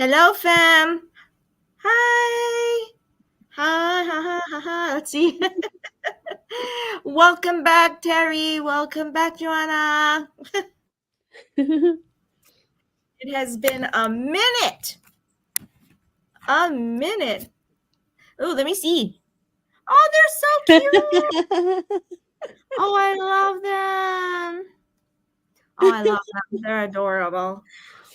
Hello, fam. Hi. Hi, ha, ha, ha, ha. Let's see. Welcome back, Terry. Welcome back, Joanna. It has been a minute. A minute. Oh, let me see. Oh, they're so cute. Oh, I love them. Oh, I love them. They're adorable.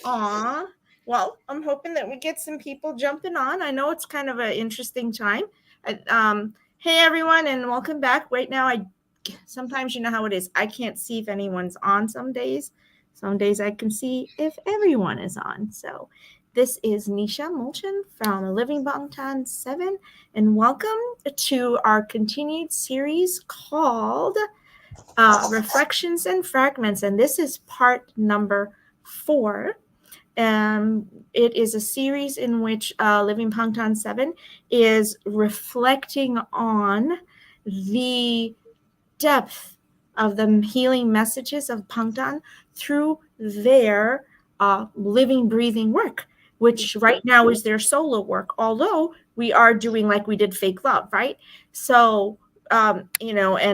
Aw. Well, I'm hoping that we get some people jumping on. I know it's kind of an interesting time. Hey, everyone, and welcome back. Right now, sometimes you know how it is. I can't see if anyone's on some days. Some days I can see if everyone is on. So this is Nisha Mulchin from Living Bangtan 7, and welcome to our continued series called Reflections and Fragments. And this is part number 4. It is a series in which Living Bangtan 7 is reflecting on the depth of the healing messages of Bangtan through their living, breathing work, which right now is their solo work, although we are doing like we did Fake Love, right? So, and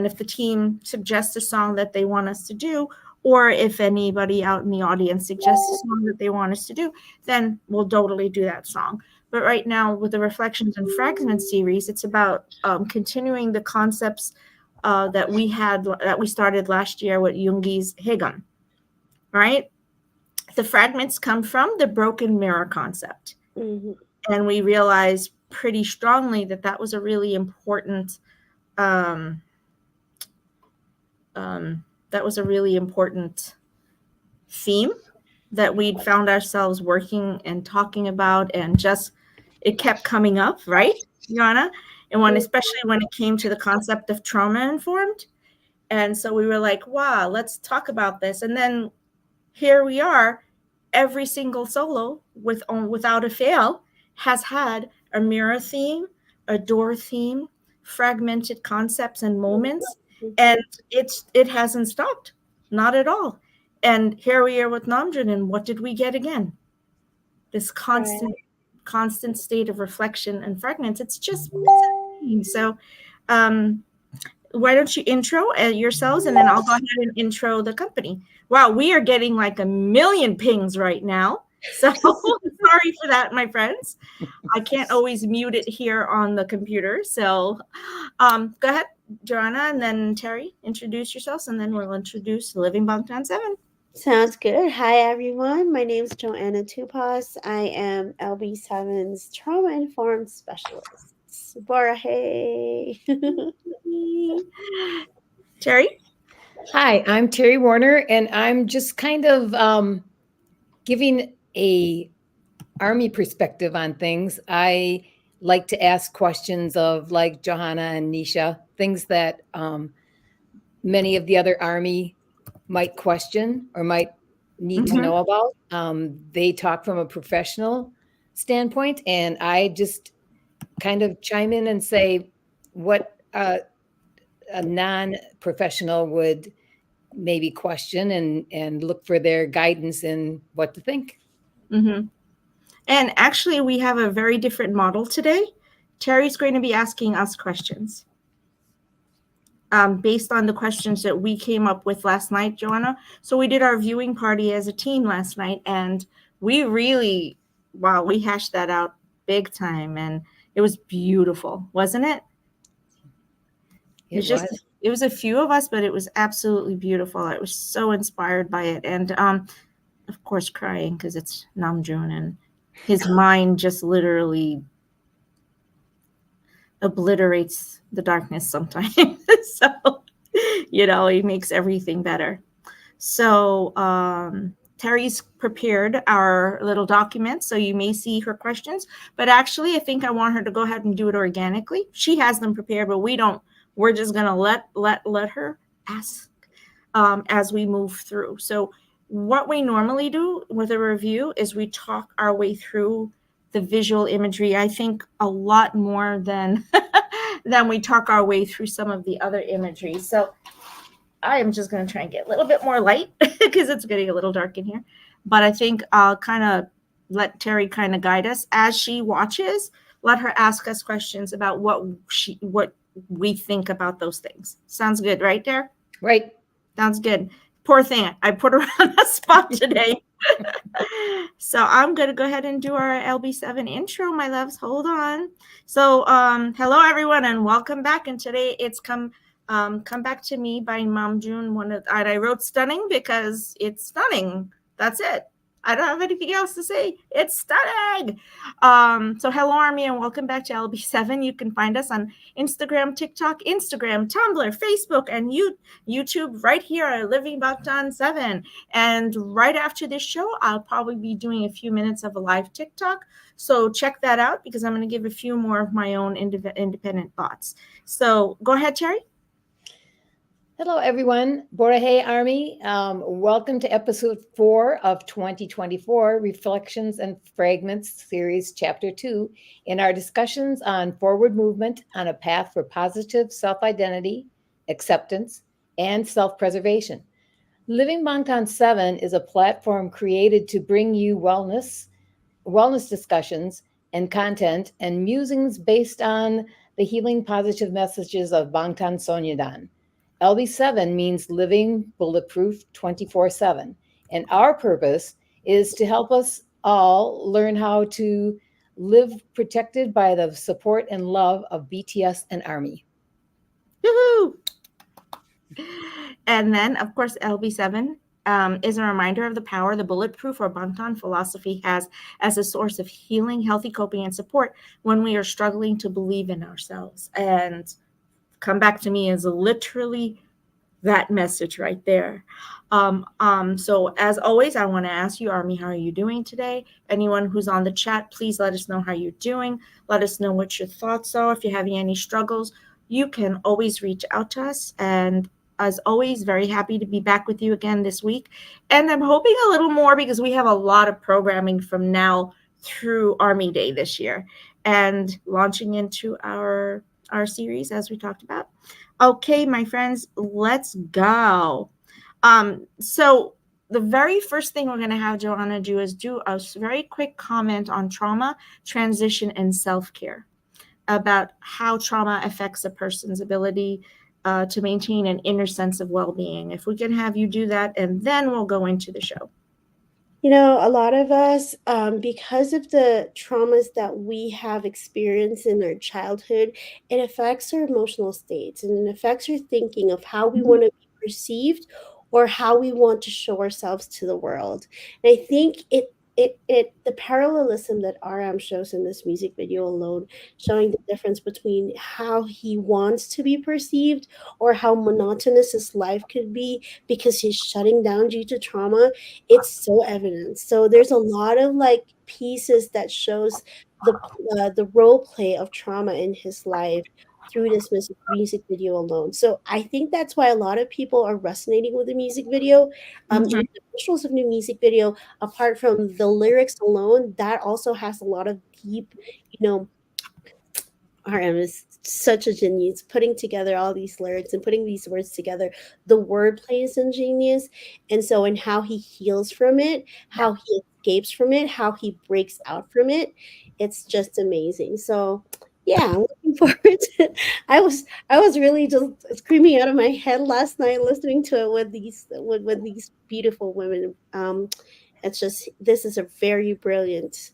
if the team suggests a song that they want us to do, or if anybody out in the audience suggests a song that they want us to do, then we'll totally do that song. But right now, with the Reflections and Fragments series, it's about continuing the concepts that we started last year with Jungi's Hegel, right? The fragments come from the broken mirror concept. Mm-hmm. And we realized pretty strongly that was a really important theme that we'd found ourselves working and talking about, and just it kept coming up, right, Joanna? And especially when it came to the concept of trauma informed. And so we were like, wow, let's talk about this. And then here we are, every single solo without a fail has had a mirror theme, a door theme, fragmented concepts and moments. And it hasn't stopped, not at all. And here we are with Namjoon, and what did we get again? This constant state of reflection and fragments. It's amazing. So why don't you intro yourselves, and then I'll go ahead and intro the company. Wow, we are getting like a million pings right now. So sorry for that, my friends. I can't always mute it here on the computer. So go ahead, Joanna, and then Terry, introduce yourselves, and then we'll introduce Living Bangtan 7. Sounds good. Hi, everyone. My name is Joanna Tupas. I am LB7's trauma-informed specialist. Bora, hey. Terry? Hi, I'm Terry Warner, and I'm just kind of giving a Army perspective on things. I like to ask questions of, like Johanna and Nisha, things that many of the other Army might question or might need to know about. They talk from a professional standpoint, and I just kind of chime in and say what a non-professional would maybe question and look for their guidance in what to think. Mm-hmm. And actually, we have a very different model today. Terry's going to be asking us questions based on the questions that we came up with last night, Joanna. So we did our viewing party as a team last night, and we really, we hashed that out big time, and it was beautiful, wasn't it? It was a few of us, but it was absolutely beautiful. I was so inspired by it, and of course crying because it's Namjoon, and his mind just literally obliterates the darkness sometimes. So, he makes everything better. So Terry's prepared our little document, so you may see her questions, but actually I think I want her to go ahead and do it organically. She has them prepared, but we're just gonna let her ask as we move through. So what we normally do with a review is we talk our way through the visual imagery, I think, a lot more than than we talk our way through some of the other imagery. So I am just going to try and get a little bit more light because it's getting a little dark in here. But I think I'll kind of let Terry kind of guide us as she watches. Let her ask us questions about what we think about those things. Sounds good, right, Terry? Right. Sounds good. Poor thing, I put her on the spot today. So I'm going to go ahead and do our LB7 intro, my loves. Hold on. So hello, everyone, and welcome back. And today it's Come Back to Me by Namjoon. And I wrote stunning because it's stunning. That's it. I don't have anything else to say. It's stunning. So hello, Army, and welcome back to LB7. You can find us on Instagram, TikTok, Tumblr, Facebook, and YouTube right here at Living Bangtan 7. And right after this show, I'll probably be doing a few minutes of a live TikTok. So check that out because I'm going to give a few more of my own independent thoughts. So go ahead, Terry. Hello, everyone. Borahay Army. Welcome to episode 4 of 2024 Reflections and Fragments Series, Chapter 2, in our discussions on forward movement on a path for positive self-identity, acceptance, and self-preservation. Living Bangtan 7 is a platform created to bring you wellness discussions and content and musings based on the healing positive messages of Bangtan Sonyedan. LB7 means living bulletproof 24/7. And our purpose is to help us all learn how to live protected by the support and love of BTS and Army. Woohoo! And then, of course, LB7 is a reminder of the power the bulletproof or Bangtan philosophy has as a source of healing, healthy coping, and support when we are struggling to believe in ourselves. And Come Back to Me is literally that message right there. So as always, I want to ask you, Army, how are you doing today? Anyone who's on the chat, please let us know how you're doing. Let us know what your thoughts are. If you're having any struggles, you can always reach out to us. And as always, very happy to be back with you again this week. And I'm hoping a little more because we have a lot of programming from now through Army Day this year and launching into our series as we talked about. Okay, my friends, let's go. So the very first thing we're going to have Joanna do is do a very quick comment on trauma, transition, and self-care about how trauma affects a person's ability to maintain an inner sense of well-being. If we can have you do that, and then we'll go into the show. You know, a lot of us, because of the traumas that we have experienced in our childhood, it affects our emotional states and it affects our thinking of how we want to be perceived or how we want to show ourselves to the world. And I think the parallelism that RM shows in this music video alone, showing the difference between how he wants to be perceived or how monotonous his life could be because he's shutting down due to trauma, it's so evident. So there's a lot of like pieces that shows the role play of trauma in his life through this music video alone. So I think that's why a lot of people are resonating with the music video. Even the visuals of new music video, apart from the lyrics alone, that also has a lot of deep, RM is such a genius putting together all these lyrics and putting these words together. The wordplay is ingenious. And so, in how he heals from it, how he escapes from it, how he breaks out from it, it's just amazing. So, yeah, I'm looking forward to it. I was really just screaming out of my head last night listening to it with these beautiful women. It's just this is a very brilliant,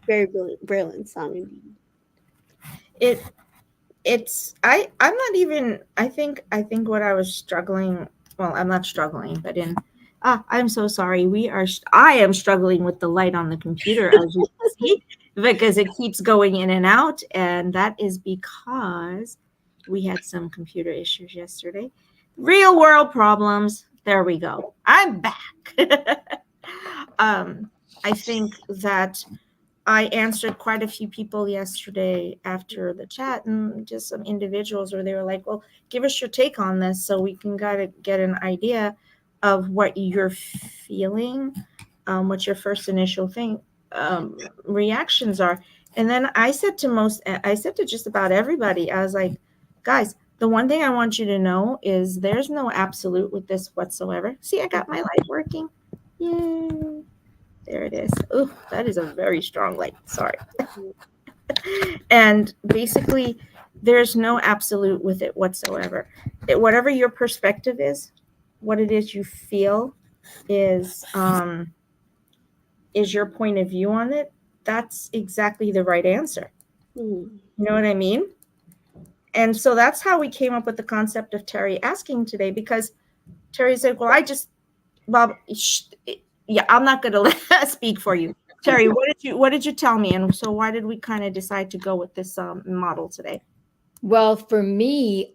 brilliant song indeed. I'm not even, I think what I was struggling, well, I'm not struggling, but I'm so sorry. I am struggling with the light on the computer, as you can see, because it keeps going in and out. And that is because we had some computer issues yesterday. Real world problems. There we go. I'm back. I think that I answered quite a few people yesterday after the chat, and just some individuals where they were like, well, give us your take on this so we can kind of get an idea of what you're feeling, what your first initial reactions are. And then I said to just about everybody, I was like, guys, the one thing I want you to know is there's no absolute with this whatsoever. See, I got my light working. Yay. There it is. Oh, that is a very strong light. Sorry. And basically, there's no absolute with it whatsoever. Whatever your perspective is, what it is you feel is your point of view on it. That's exactly the right answer. You know what I mean? And so that's how we came up with the concept of Terry asking today, because Terry said, well, yeah, I'm not going to speak for you. Terry, what did you tell me? And so why did we kind of decide to go with this model today? Well, for me,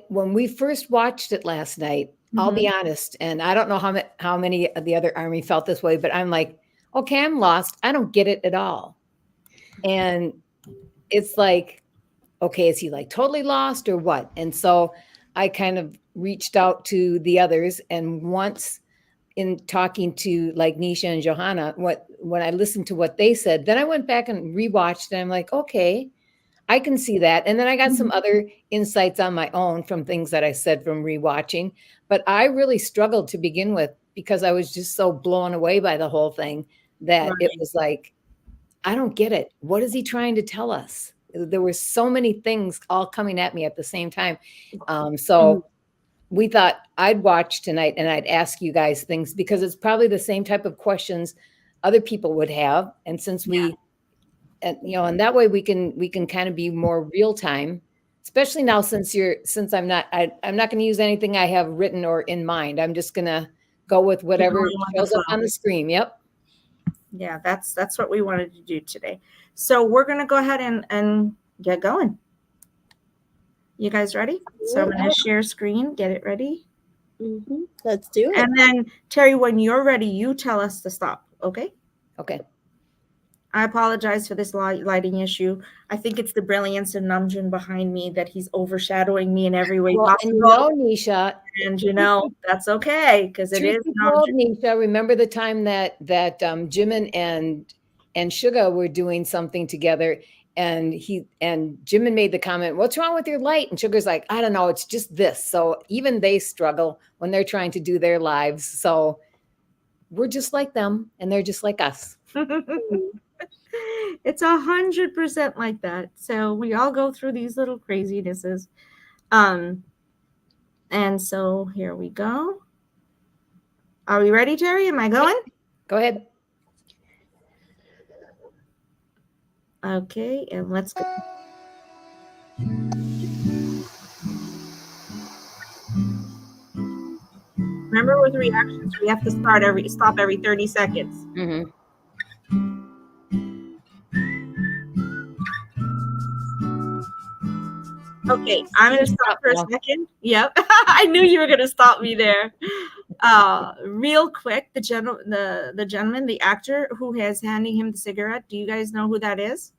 when we first watched it last night, I'll be honest, and I don't know how many of the other Army felt this way, but I'm like, okay, I'm lost. I don't get it at all. And it's like, okay, is he like totally lost or what? And so I kind of reached out to the others, and once in talking to like Nisha and Johanna, when I listened to what they said, then I went back and rewatched, and I'm like, okay, I can see that. And then I got some other insights on my own from things that I said from rewatching. But I really struggled to begin with because I was just so blown away by the whole thing that it was like, I don't get it. What is he trying to tell us? There were so many things all coming at me at the same time. So we thought I'd watch tonight and I'd ask you guys things because it's probably the same type of questions other people would have. And since and that way we can kind of be more real time, especially now since I'm not going to use anything I have written or in mind. I'm just going to go with whatever shows up on the screen. Yep. Yeah, that's what we wanted to do today. So we're going to go ahead and get going. You guys ready? So I'm going to share screen, get it ready. Let's do it. And then Terry, when you're ready, you tell us to stop. Okay. Okay. I apologize for this lighting issue. I think it's the brilliance of Namjoon behind me that he's overshadowing me in every way possible. And Nisha, and that's okay because it is Namjoon. Nisha, remember the time that Jimin and Suga were doing something together, and Jimin made the comment, "What's wrong with your light?" And Sugar's like, "I don't know, it's just this." So even they struggle when they're trying to do their lives. So we're just like them, and they're just like us. It's 100% like that. So we all go through these little crazinesses. And so here we go. Are we ready, Terry? Am I going? Go ahead. Okay, and let's go. Remember with reactions, we have to stop every 30 seconds. Okay, I'm going to stop for a second. Yep, I knew you were going to stop me there. Real quick, the gentleman, the actor who is handing him the cigarette, do you guys know who that is?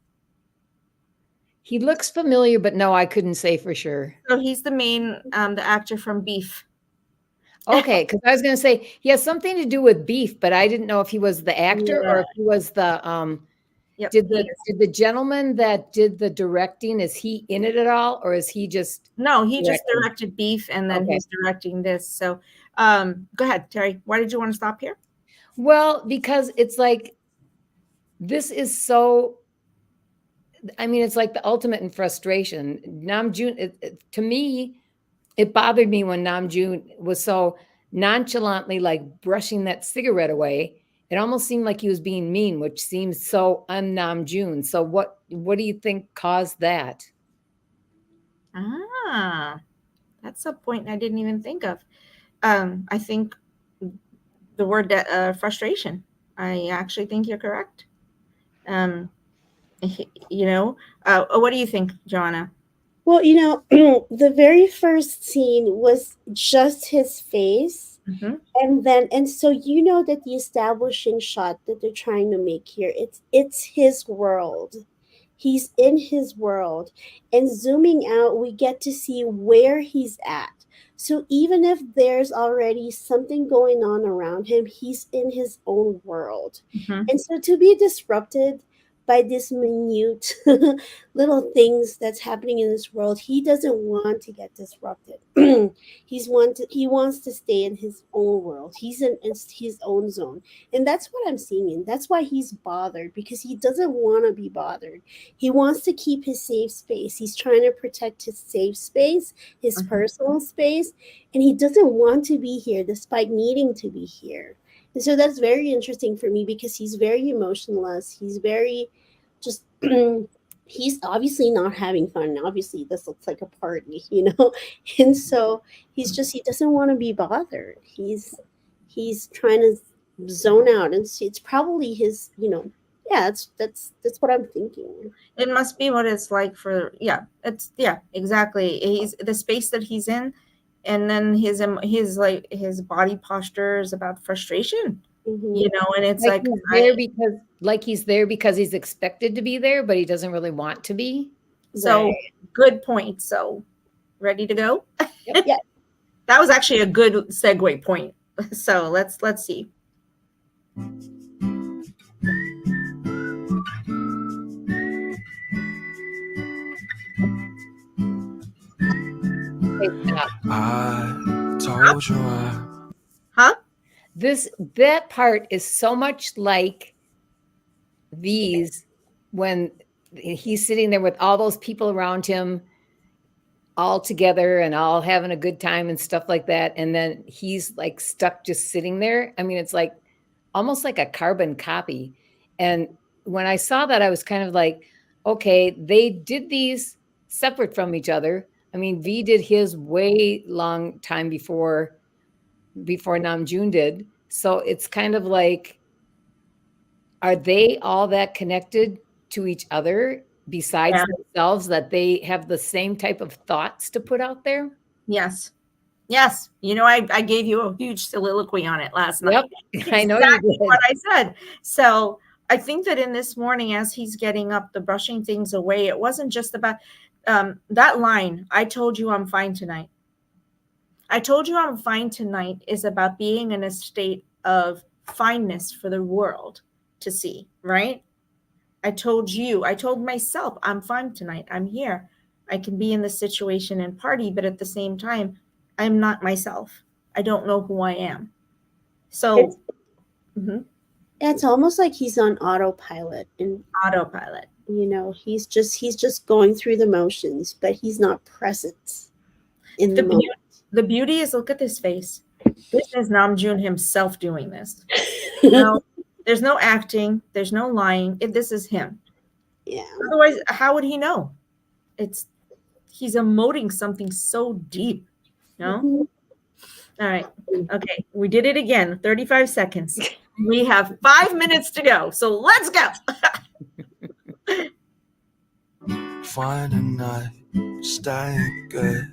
He looks familiar, but no, I couldn't say for sure. So he's the main, the actor from Beef. Okay, because I was going to say he has something to do with Beef, but I didn't know if he was the actor or if he was the Yep, did the gentleman that did the directing, is he in it at all, or is he just just directed Beef, and then he's directing this. So go ahead, Terry. Why did you want to stop here? Well, because it's like this is so, I mean, it's like the ultimate in frustration. Namjoon, to me, it bothered me when Namjoon was so nonchalantly like brushing that cigarette away. It almost seemed like he was being mean, which seems so un-Namjoon. So what do you think caused that? That's a point I didn't even think of. I think the word frustration. I actually think you're correct. What do you think, Joanna? Well, the very first scene was just his face. And so that the establishing shot that they're trying to make here, it's his world. He's in his world. And zooming out, we get to see where he's at. So even if there's already something going on around him, he's in his own world. And so to be disrupted by this minute little things that's happening in this world. He doesn't want to get disrupted. He wants to stay in his own world. He's in his own zone. And that's what I'm seeing in. That's why he's bothered, because he doesn't want to be bothered. He wants to keep his safe space. He's trying to protect his safe space, his personal space, and he doesn't want to be here despite needing to be here. And so that's very interesting for me, because he's very emotionless. He's very just he's obviously not having fun. Obviously, this looks like a party, And so he doesn't want to be bothered. He's trying to zone out, and it's probably his, yeah, that's what I'm thinking. It must be what it's like for, exactly. He's the space that he's in, and then his body posture is about frustration, and it's like he's there because he's expected to be there, but he doesn't really want to be. So right. Good point. So ready to go? Yep. Yeah. That was actually a good segue point. So let's see. I told you. Huh? That part is so much like V's when he's sitting there with all those people around him, all together and all having a good time and stuff like that. And then he's like stuck just sitting there. I mean, it's like almost like a carbon copy. And when I saw that, I was kind of like, okay, they did these separate from each other. I mean, V did his way long time before Namjoon did. So it's kind of like, are they all that connected to each other besides themselves, that they have the same type of thoughts to put out there? Yes. Yes. I gave you a huge soliloquy on it last night. Yep. I know you did. What I said. So I think that in this morning, as he's getting up, the brushing things away, it wasn't just about that line, I told you I'm fine tonight. I told you I'm fine tonight is about being in a state of fineness for the world to see, right? I told myself, I'm fine tonight. I'm here. I can be in the situation and party, but at the same time, I'm not myself. I don't know who I am. So it's almost like he's on autopilot. He's just going through the motions, but he's not present in the moment. The beauty is, look at this face. This is Namjoon himself doing this. There's no acting. There's no lying. This is him. Yeah. Otherwise, how would he know? He's emoting something so deep. All right. Okay. We did it again. 35 seconds. We have 5 minutes to go. So let's go. Find a night, staying good.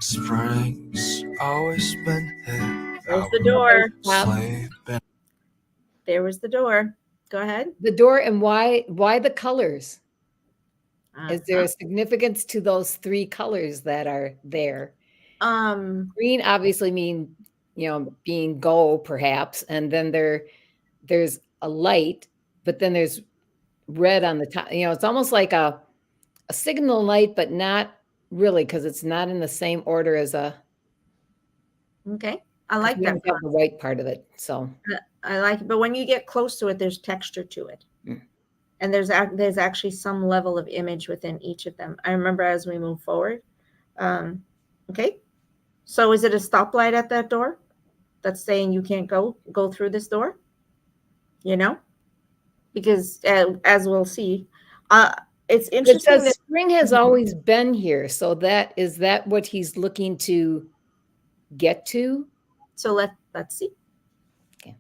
Spring's always been here. There's the door. There was the door. Go ahead. The door, and why the colors? Is there a significance to those three colors that are there? Green obviously mean, being go perhaps, and then there's a light, but then there's red on the top. It's almost like a signal light, but not really, because it's not in the same order as a. Okay, I like that. The white part of it, so I like it, but when you get close to it, there's texture to it, and there's actually some level of image within each of them. I remember as we move forward. Okay, so is it a stoplight at that door that's saying you can't go through this door? Because as we'll see, it's interesting. Because spring has always been here, so is that what he's looking to get to? So let's see. Okay.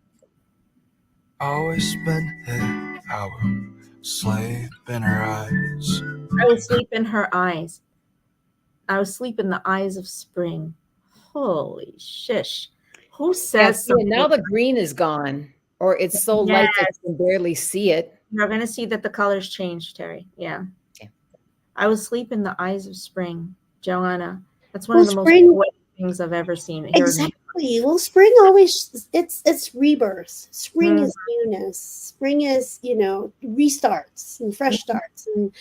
Always been here, I will sleep in her eyes. I will sleep in her eyes. I will sleep in the eyes of spring. Holy shish. Who says something? Now the green is gone, or it's so light that you can barely see it. You're going to see that the colors change, Terry. Yeah. Okay. I will sleep in the eyes of spring. Joanna, that's one of the most poetic things I've ever seen. Exactly. Exactly. Well, spring always it's rebirth. Spring Mm. is newness. Spring is, restarts and fresh starts and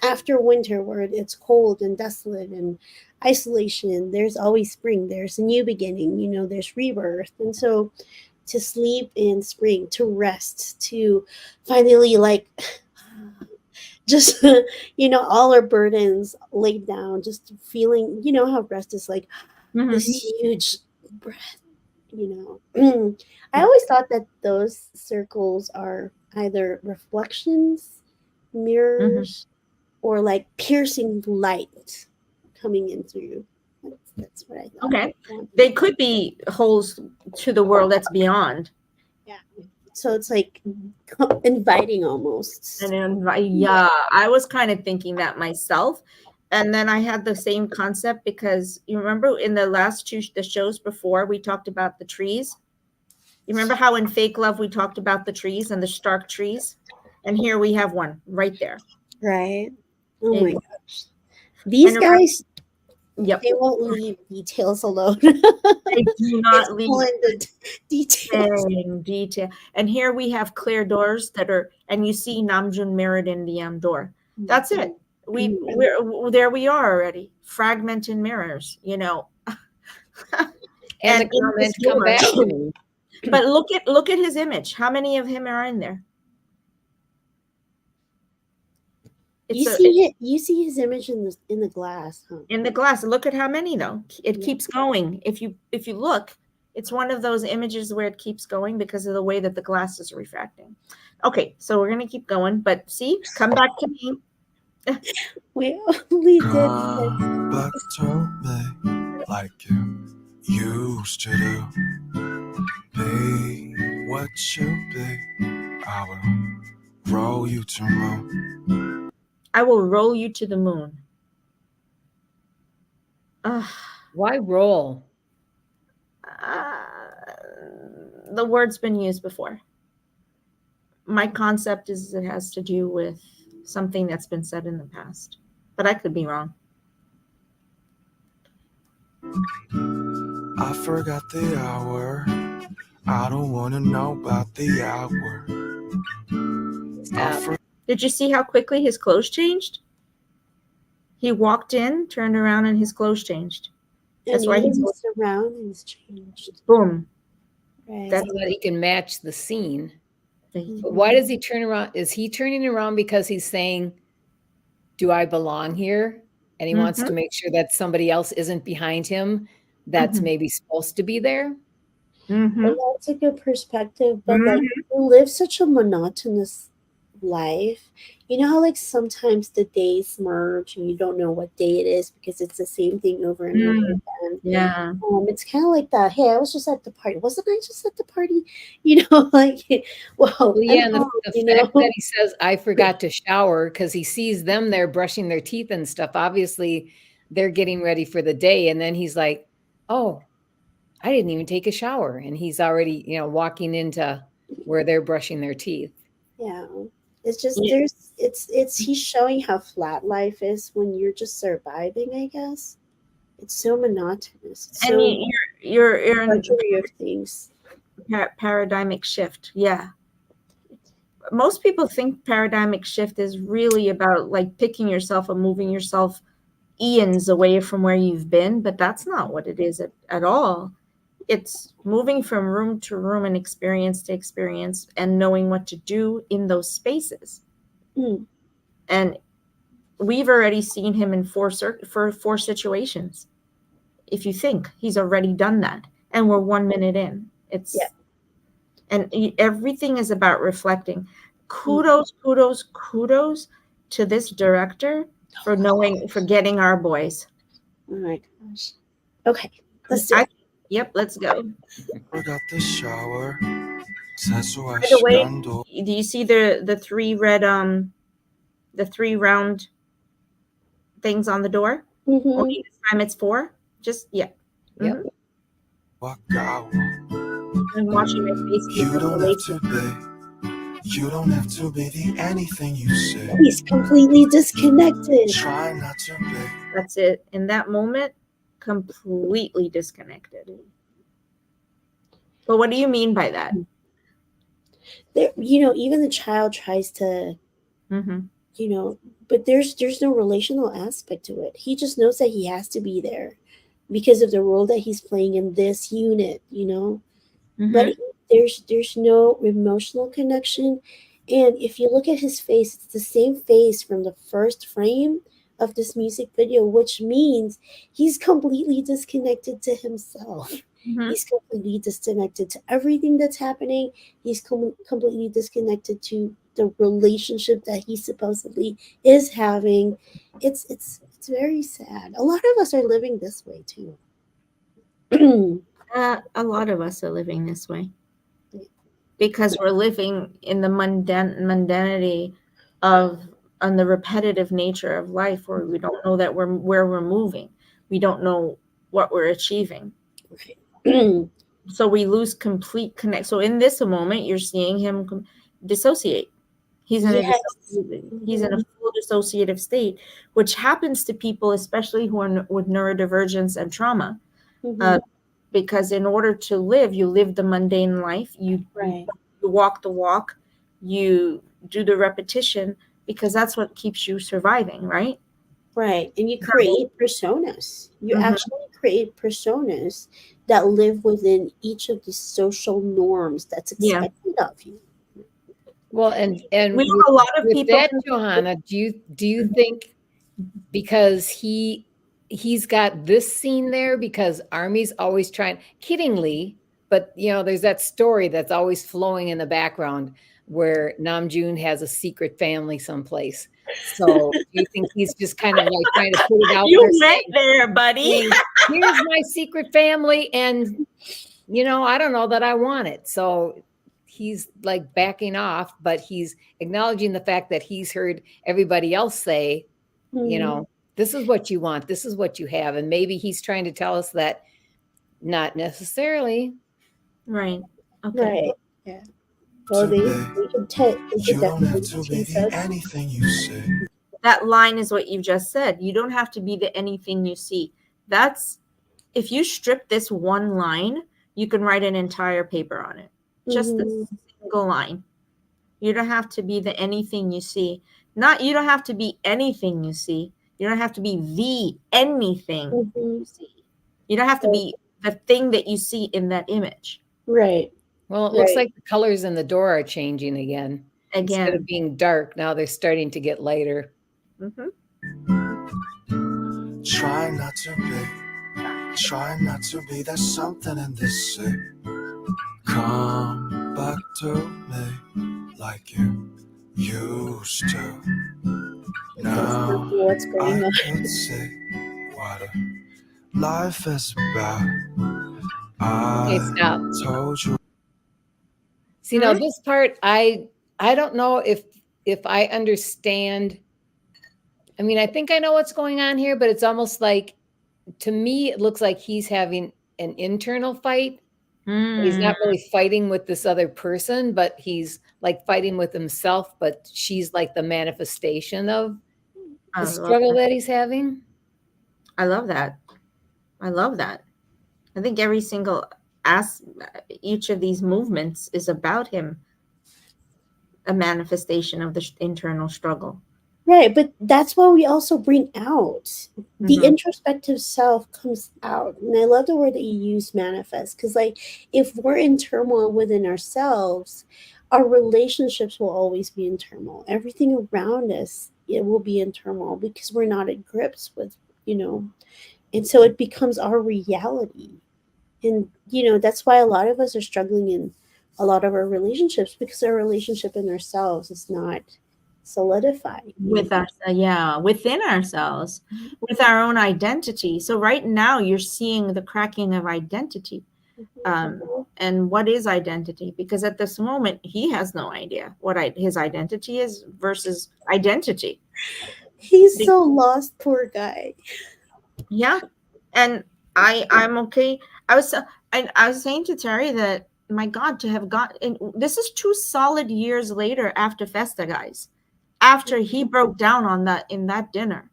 after winter where it's cold and desolate and isolation, there's always spring. There's a new beginning, there's rebirth. And so to sleep in spring, to rest, to finally like just all our burdens laid down, just feeling, how rest is like Mhm. this huge breath, I always thought that those circles are either reflections, mirrors, or like piercing light coming in through. That's what I thought. Okay. They could be holes to the world that's beyond. Yeah. So it's like inviting almost. And then, yeah, I was kind of thinking that myself. And then I had the same concept because you remember in the last the shows before we talked about the trees. You remember how in Fake Love we talked about the trees and the stark trees? And here we have one right there. Right. Oh my And- gosh. These and around- guys, Yep. they won't leave details alone. They do not It's leave pulling the details. in detail. And here we have clear doors that are, and you see Namjoon mirrored in the door. That's it. We're there. We are already fragmented mirrors, And And the in this comment, come door- back to me. But look at his image. How many of him are in there? You see his image in the glass, huh? In the glass. Look at how many though. It keeps going. If you look, it's one of those images where it keeps going because of the way that the glass is refracting. Okay, so we're gonna keep going, but see, come back to me. We only did. Come back to me like you used to do. Be what you be. I will roll you to moon. I will roll you to the moon. Why roll? The word's been used before. My concept is it has to do with something that's been said in the past, but I could be wrong. I forgot the hour. I don't want to know about the hour. Stop. Did you see how quickly his clothes changed? He walked in, turned around, and his clothes changed. That's why his he's surroundings changed. boom. Right. That's So that he can match the scene. the- But why does he turn around? Is he turning around because he's saying, do I belong here? And he wants to make sure that somebody else isn't behind him that's maybe supposed to be there. Well, that's a good perspective, but like we live such a monotonous life. You know how like sometimes the days merge and you don't know what day it is because it's the same thing over and over again. Yeah. It's kind of like that. Hey, I was just at the party. Wasn't I just at the party? Like, well, Well, yeah, and the fact know? that he says, I forgot to shower because he sees them there brushing their teeth and stuff. Obviously, they're getting ready for the day. And then he's like, oh, I didn't even take a shower. And he's already, walking into where they're brushing their teeth. Yeah. It's just he's showing how flat life is when you're just surviving, I guess. It's so monotonous. It's And so you're in luxury of things. paradigmic shift. Yeah. Most people think paradigmic shift is really about like picking yourself and moving yourself eons away from where you've been, but that's not what it is at all. It's moving from room to room and experience to experience and knowing what to do in those spaces. And we've already seen him in four situations. If you think he's already done that, and we're 1 minute in, and everything is about reflecting. Kudos to this director for getting our boys. Oh my gosh. Okay, let's do it. Yep, let's go. Forgot the shower. By the way, do you see the three red the three round things on the door? Only this time it's 4. Just Yep. Walk out. I'm washing my face. You don't have to be. You don't have to be the anything you say. He's completely disconnected. Try not to be. That's it. In that moment, completely disconnected. But what do you mean by that? There, you know, even the child tries to, Mm-hmm. you know, but there's no relational aspect to it. He just knows that he has to be there because of the role that he's playing in this unit, you know. But Mm-hmm. there's no emotional connection. And if you look at his face, it's the same face from the first frame of this music video, which means he's completely disconnected to himself. Mm-hmm. He's completely disconnected to everything that's happening. He's completely disconnected to the relationship that he supposedly is having. It's very sad. A lot of us are living this way too. A lot of us are living this way because we're living in the mundanity of on the repetitive nature of life, where we don't know that where we're moving. We don't know what we're achieving. Right. So we lose complete connect. So in this moment, you're seeing him dissociate. He's in a Yes. he's in a Mhm. full dissociative state, which happens to people, especially who are with neurodivergence and trauma. Uh, Mhm. because in order to live, you live the mundane life. Right. You walk the walk. You do the repetition because that's what keeps you surviving, right? Right. And you create personas. You Mm-hmm. actually create personas that live within each of the social norms that's Yeah, expected of you. Well, and we have a lot of with people. that, Johanna, do you think because he's got this scene there because Army's always trying kiddingly, but you know, there's that story that's always flowing in the background where Namjoon has a secret family someplace. So do you think he's just kind of like trying to put it out You there went there, buddy. saying, here's my secret family, and you know, I don't know that I want it. So he's like backing off, but he's acknowledging the fact that he's heard everybody else say, you Mhm. know, this is what you want, this is what you have. And maybe he's trying to tell us that not necessarily. Right. Okay. Right. Yeah. Well, To they be. they could You don't have definitely to be tease the us. anything you say. That line is what you just said. You don't have to be the anything you see. That's if you strip this one line, you can write an entire paper on it. Just this Mhm. single line. You don't have to be the anything you see. Not you don't have to be anything you see. You don't have to be the anything Mhm. you see. You don't have to Right. be the thing that you see in that image. Right. Well, it looks Right. like the colors in the door are changing again. Instead of Again. being dark, now they're starting to get lighter. Mm-hmm. Try not to be. Try not to be. There's something in this sick. Come back to me like you used to. It doesn't Now know what's going I on. could see what life is about. Okay, I stop. told you. See, now this part, I don't know if I understand. I mean, I think I know what's going on here, but it's almost like, to me, it looks like he's having an internal fight. He's Mm, not really fighting with this other person, but he's like fighting with himself, but she's like the manifestation of I the love struggle that. that he's having. I love that. I love that. I think every single as each of these movements is about him, a manifestation of the internal struggle. Right, but that's why we also bring out the Mm-hmm. introspective self comes out. And I love the word that you use, manifest, because like if we're in turmoil within ourselves, our relationships will always be in turmoil. Everything around us, it will be in turmoil because we're not at grips with, you know, and so it becomes our reality. And that's why a lot of us are struggling in a lot of our relationships because our relationship in ourselves is not solidified. With our yeah, within ourselves, with our own identity. So right now you're seeing the cracking of identity. And what is identity? Because at this moment he has no idea what his identity is versus identity. He's so lost, poor guy. Yeah, and I'm okay. I was saying to Terry that my God, to have gotten this is 2 solid years later after Festa, guys, after he broke down on that in that dinner,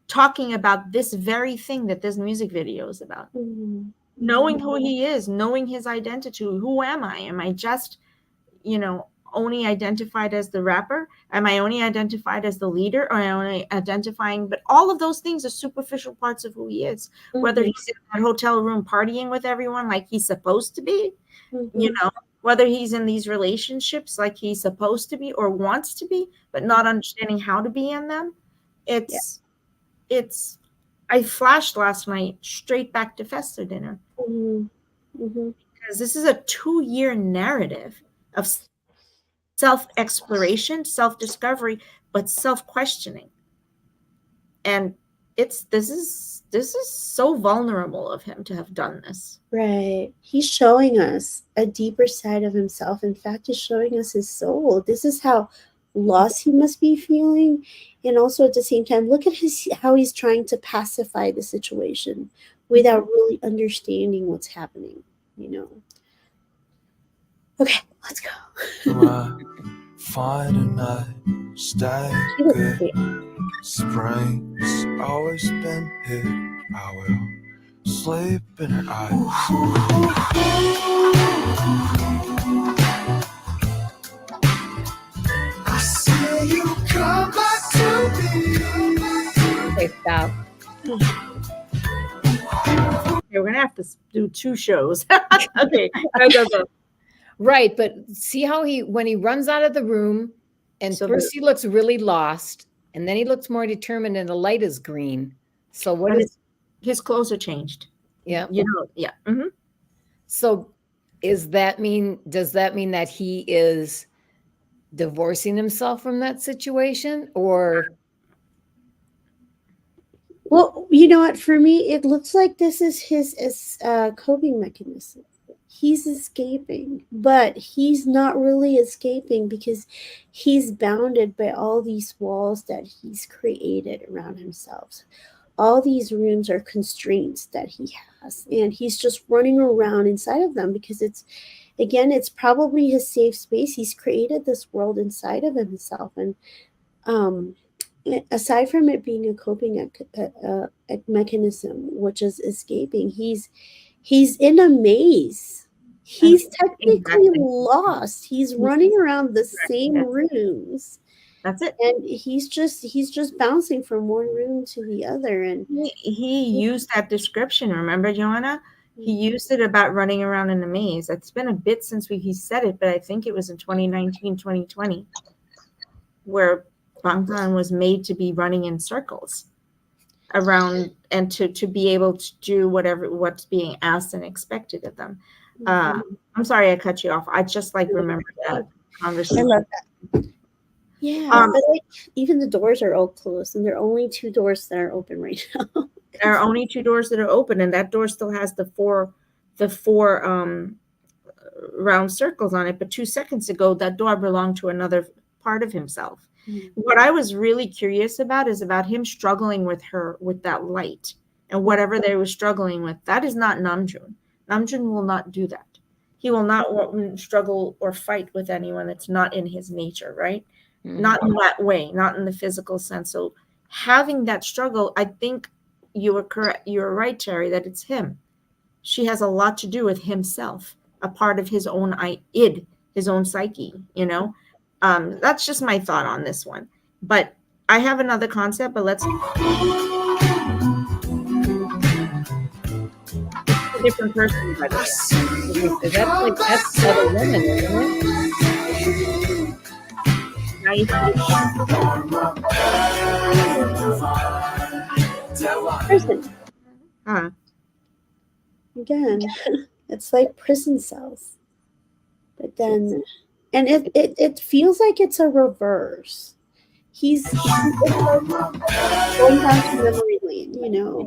talking about this very thing that this music video is about. Mhm. knowing who he is, knowing his identity. Who am I? Am I just, only identified as the rapper? Am I only identified as the leader? Or am I only identifying? But all of those things are superficial parts of who he is. Whether he's in that hotel room partying with everyone like he's supposed to be, whether he's in these relationships like he's supposed to be or wants to be, but not understanding how to be in them. It's I flashed last night straight back to Festa dinner. Because this is a 2-year narrative of self-exploration, self-discovery, but self-questioning. And this is so vulnerable of him to have done this. Right. He's showing us a deeper side of himself. In fact, he's showing us his soul. This is how lost he must be feeling. And also at the same time, look at how he's trying to pacify the situation without really understanding what's happening, Okay, let's go. Find a night, stay good. Spring's always been here. I will sleep in her eyes. I see you come back to me. Okay, stop. Okay, we're gonna have to do 2 shows. Okay, go. Right, but see how when he runs out of the room, and first he looks really lost, and then he looks more determined, and the light is green. So what is his clothes are changed? Yeah. Yeah. Mm-hmm. So does that mean that he is divorcing himself from that situation, or? Well, you know what? For me, it looks like this is his coping mechanism. He's escaping, but he's not really escaping because he's bounded by all these walls that he's created around himself. All these rooms are constraints that he has, and he's just running around inside of them because it's probably his safe space. He's created this world inside of himself, and aside from it being a coping mechanism, which is escaping, he's in a maze. He's technically lost. He's running around the same rooms. That's it. And he's just bouncing from one room to the other. And he used that description. Remember, Joanna? He used it about running around in a maze. It's been a bit since he said it, but I think it was in 2019, 2020, where Bangtan was made to be running in circles around and to be able to do what's being asked and expected of them. I'm sorry I cut you off. I just remember that conversation. I love that. Yeah, but even the doors are all closed, and there are only 2 doors that are open right now. There are only 2 doors that are open, and that door still has the four round circles on it. But 2 seconds ago, that door belonged to another part of himself. What I was really curious about is about him struggling with that light, and whatever they were struggling with. That is not Namjoon. Namjoon will not do that. He will not struggle or fight with anyone that's not in his nature, right? Not in that way, not in the physical sense. So having that struggle, I think you were correct. You're right, Terry, that it's him. She has a lot to do with himself, a part of his own id, his own psyche, That's just my thought on this one. But I have another concept, but let's different person, by the way. That's the other woman, isn't it? Prison. Again, it's like prison cells. But then, and it feels like it's a reverse. He's going down to memory lane,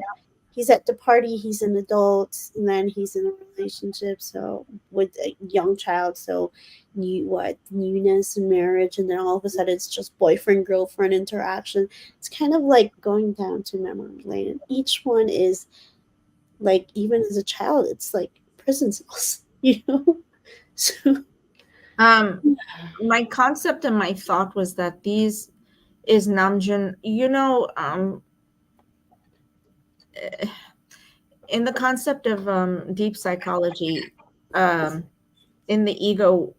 He's at the party, he's an adult, and then he's in a relationship, so with a young child, so newness and marriage, and then all of a sudden it's just boyfriend-girlfriend interaction. It's kind of like going down to memory lane. And each one is like, even as a child, it's like prison cells, So my concept and my thought was that these is Namjoon, in the concept of deep psychology, um, in the ego,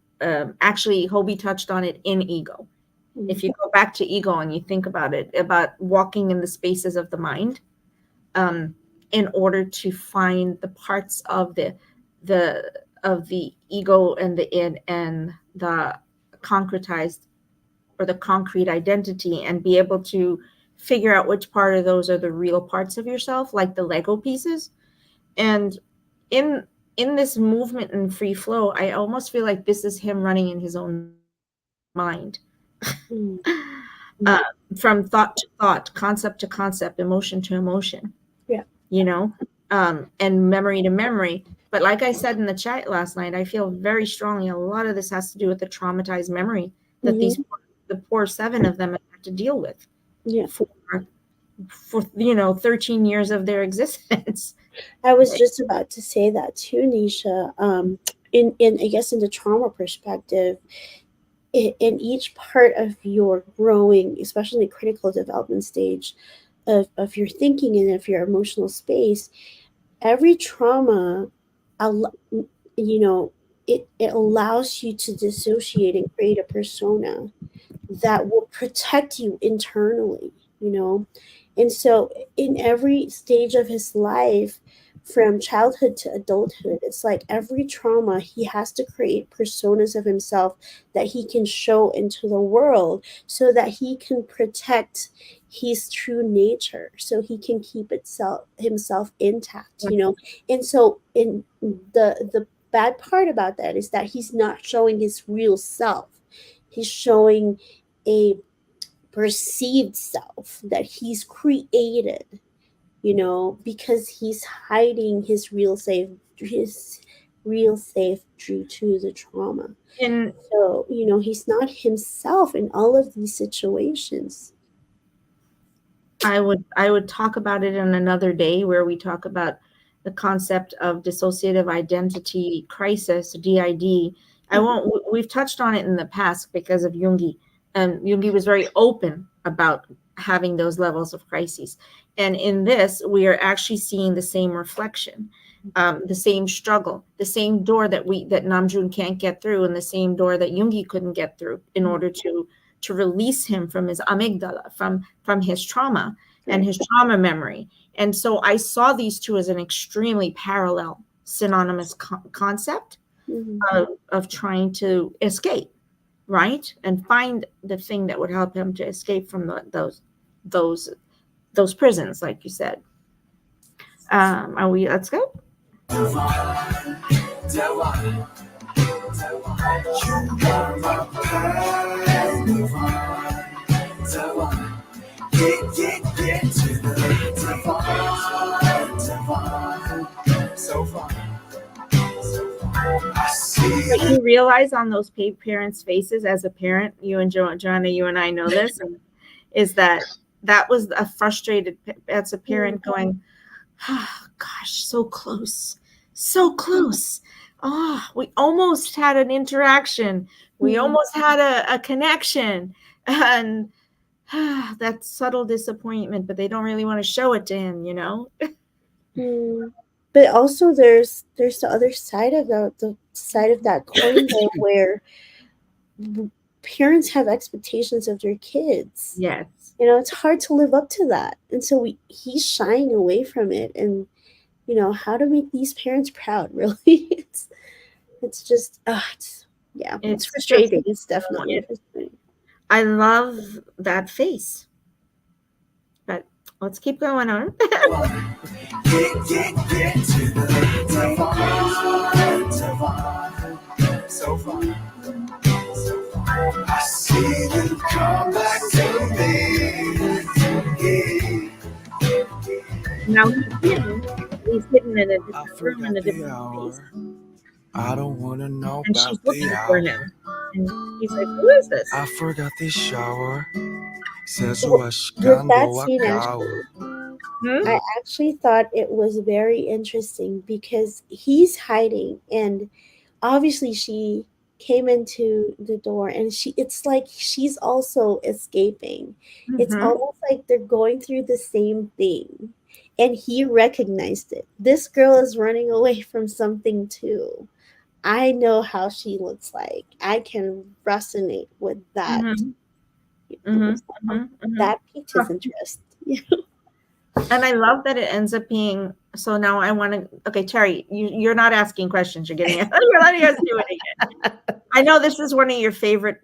actually, Hobie touched on it in ego. If you go back to ego and you think about it, about walking in the spaces of the mind, um, in order to find the parts of the of the ego and the concretized or the concrete identity, and be able to figure out which part of those are the real parts of yourself, like the Lego pieces. And in in this movement and free flow, I almost feel like this is him running in his own mind. Mm. uh, from thought to thought, concept to concept, emotion to emotion, Yeah. you know, and memory to memory. But like I said in the chat last night, I feel very strongly a lot of this has to do with the traumatized memory that Mhm. the poor seven of them have to deal with Yeah. for 13 years of their existence. I was just about to say that too, Nisha. In I guess in the trauma perspective, in each part of your growing, especially critical development stage of your thinking and of your emotional space, every trauma, al- you know, it allows you to dissociate and create a persona that will protect you internally, you know? And so, in every stage of his life, from childhood to adulthood, it's like every trauma, he has to create personas of himself that he can show into the world so that he can protect his true nature, so he can keep himself intact, you know? And so, in the bad part about that is that he's not showing his real self. He's showing a perceived self that he's created, you know, because he's hiding his real self due to the trauma. And So, you know, he's not himself in all of these situations. I would talk about it in another day, where we talk about the concept of dissociative identity crisis, DID. I won't. We've touched on it in the past because of Jungi. Jungi was very open about having those levels of crises, and in this, we are actually seeing the same reflection, the same struggle, the same door that Namjoon can't get through, and the same door that Jungi couldn't get through in order to release him from his amygdala, from his trauma and his trauma memory. And so I saw these two as an extremely parallel, synonymous concept Mhm. of trying to escape, right, and find the thing that would help him to escape from those those prisons, like you said. Are we? Let's go. What you realize on those parents' faces as a parent, you and Joanna, you and I know this, is that was a frustrated, as a parent going, oh, gosh, so close, so close. Oh, we almost had an interaction. We almost had a connection. And that subtle disappointment, but they don't really want to show it to him, you know? Mm. But also, there's the other side of the side of that coin, though, where parents have expectations of their kids. Yes. You know, it's hard to live up to that, and so he's shying away from it. And you know, how to make these parents proud, really. It's just it's frustrating. It's definitely frustrating. I love that face, but let's keep going on. So far. I see you come back to me. Now he's hidden in a different room in a different place. I don't want to know and about she's looking the for hour. him. And he's like, who is this? I forgot the shower. Says With that scene, actually, Hmm? I actually thought it was very interesting because he's hiding, and obviously she came into the door, and it's like she's also escaping. It's Mhm. almost like they're going through the same thing, and he recognized it. This girl is running away from something too. I know how she looks like. I can resonate with that. Mhm, So mhm. that piqued his interest. And I love that it ends up being, so now I want to, okay, Terry, you're not asking questions. You're getting, you're letting us do it again. I know this is one of your favorite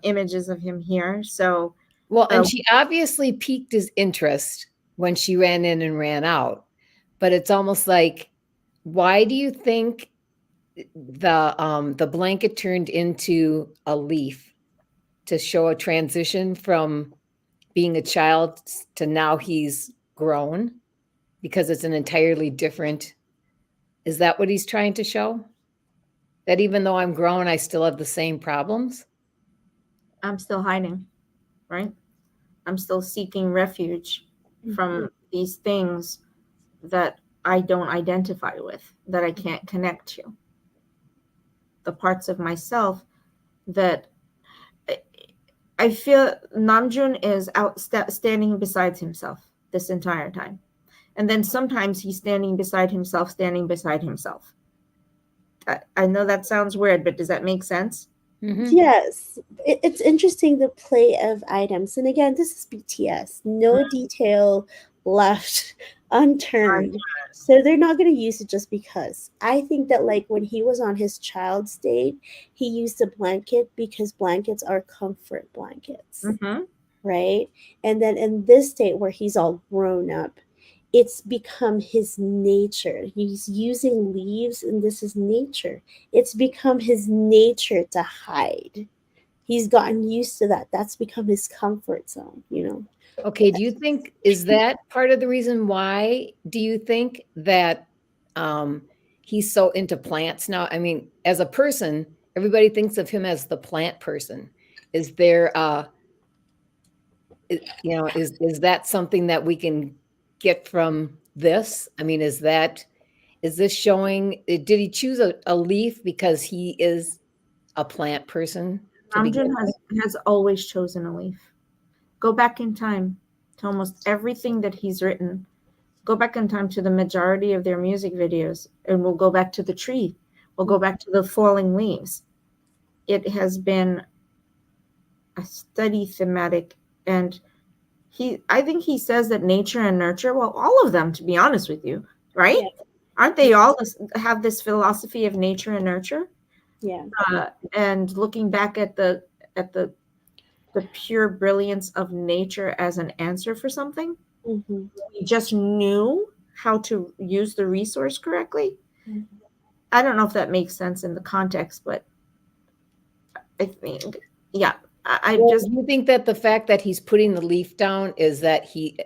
images of him here. So, Well, and she obviously piqued his interest when she ran in and ran out. But it's almost like, why do you think the blanket turned into a leaf to show a transition from being a child to now he's grown? Because it's an entirely different. Is that what he's trying to show? That even though I'm grown, I still have the same problems? I'm still hiding, right? I'm still seeking refuge from these things that I don't identify with, that I can't connect to. The parts of myself that I feel Namjoon is standing beside himself this entire time. And then sometimes he's standing beside himself, standing beside himself. I know that sounds weird, but does that make sense? Yes, it's interesting the play of items. And again, this is BTS. No detail left unturned. So they're not going to use it just because. I think that like when he was on his child state, he used a blanket because blankets are comfort blankets, right? And then in this state where he's all grown up, it's become his nature. He's using leaves, and this is nature. It's become his nature to hide. He's gotten used to that. That's become his comfort zone, you know. Okay, do you think, is that part of the reason why do you think that he's so into plants now? I mean, as a person, everybody thinks of him as the plant person. Is there is that something that we can get from this? I mean, is this showing, did he choose a leaf because he is a plant person to begin Namjoon with? has always chosen a leaf. Go back in time to almost everything that he's written. Go back in time to the majority of their music videos, and we'll go back to the tree. We'll go back to the falling leaves. It has been a steady thematic, and I think he says that nature and nurture, well, all of them, to be honest with you, right? Yeah. Aren't they all have this philosophy of nature and nurture? Yeah. And looking back at the pure brilliance of nature as an answer for something, we just knew how to use the resource correctly. I don't know if that makes sense in the context, but I think, yeah, Well, do you think that the fact that he's putting the leaf down is that he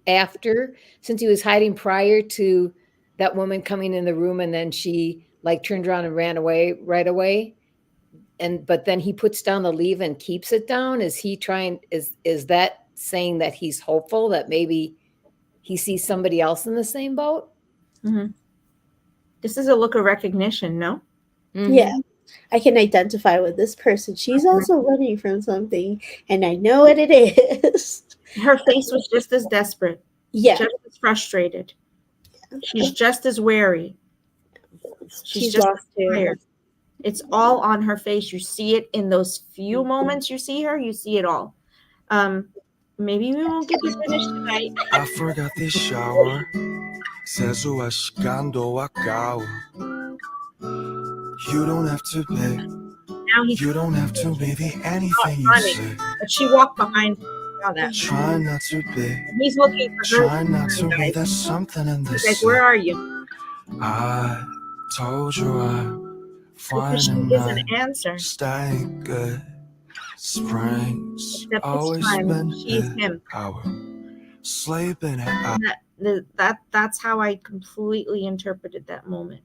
after, since he was hiding prior to that woman coming in the room, and then she like turned around and ran away right away, but then he puts down the leaf and keeps it down? Is he trying, is that saying that he's hopeful that maybe he sees somebody else in the same boat? This is a look of recognition, no? Yeah. I can identify with this person. She's also running from something, and I know what it is. Her face was just as desperate. Yeah. Just as frustrated. She's just as wary. She's just lost tired. It's all on her face. You see it in those few moments you see her. You see it all. Maybe we won't get to finish tonight. I forgot the shower. 세수와 시간도 아까워. You don't have to be. Now he's You don't have to be the anything not you running, say. but she walked behind him. Now that Try not to be. and he's looking for her. Try not to be. There's something in He's this. like, where are you? I told you I Because she find gives a an night answer. stay good. Spring's Except this always time, been she's here. him. I will sleep in it. That's how I completely interpreted that moment.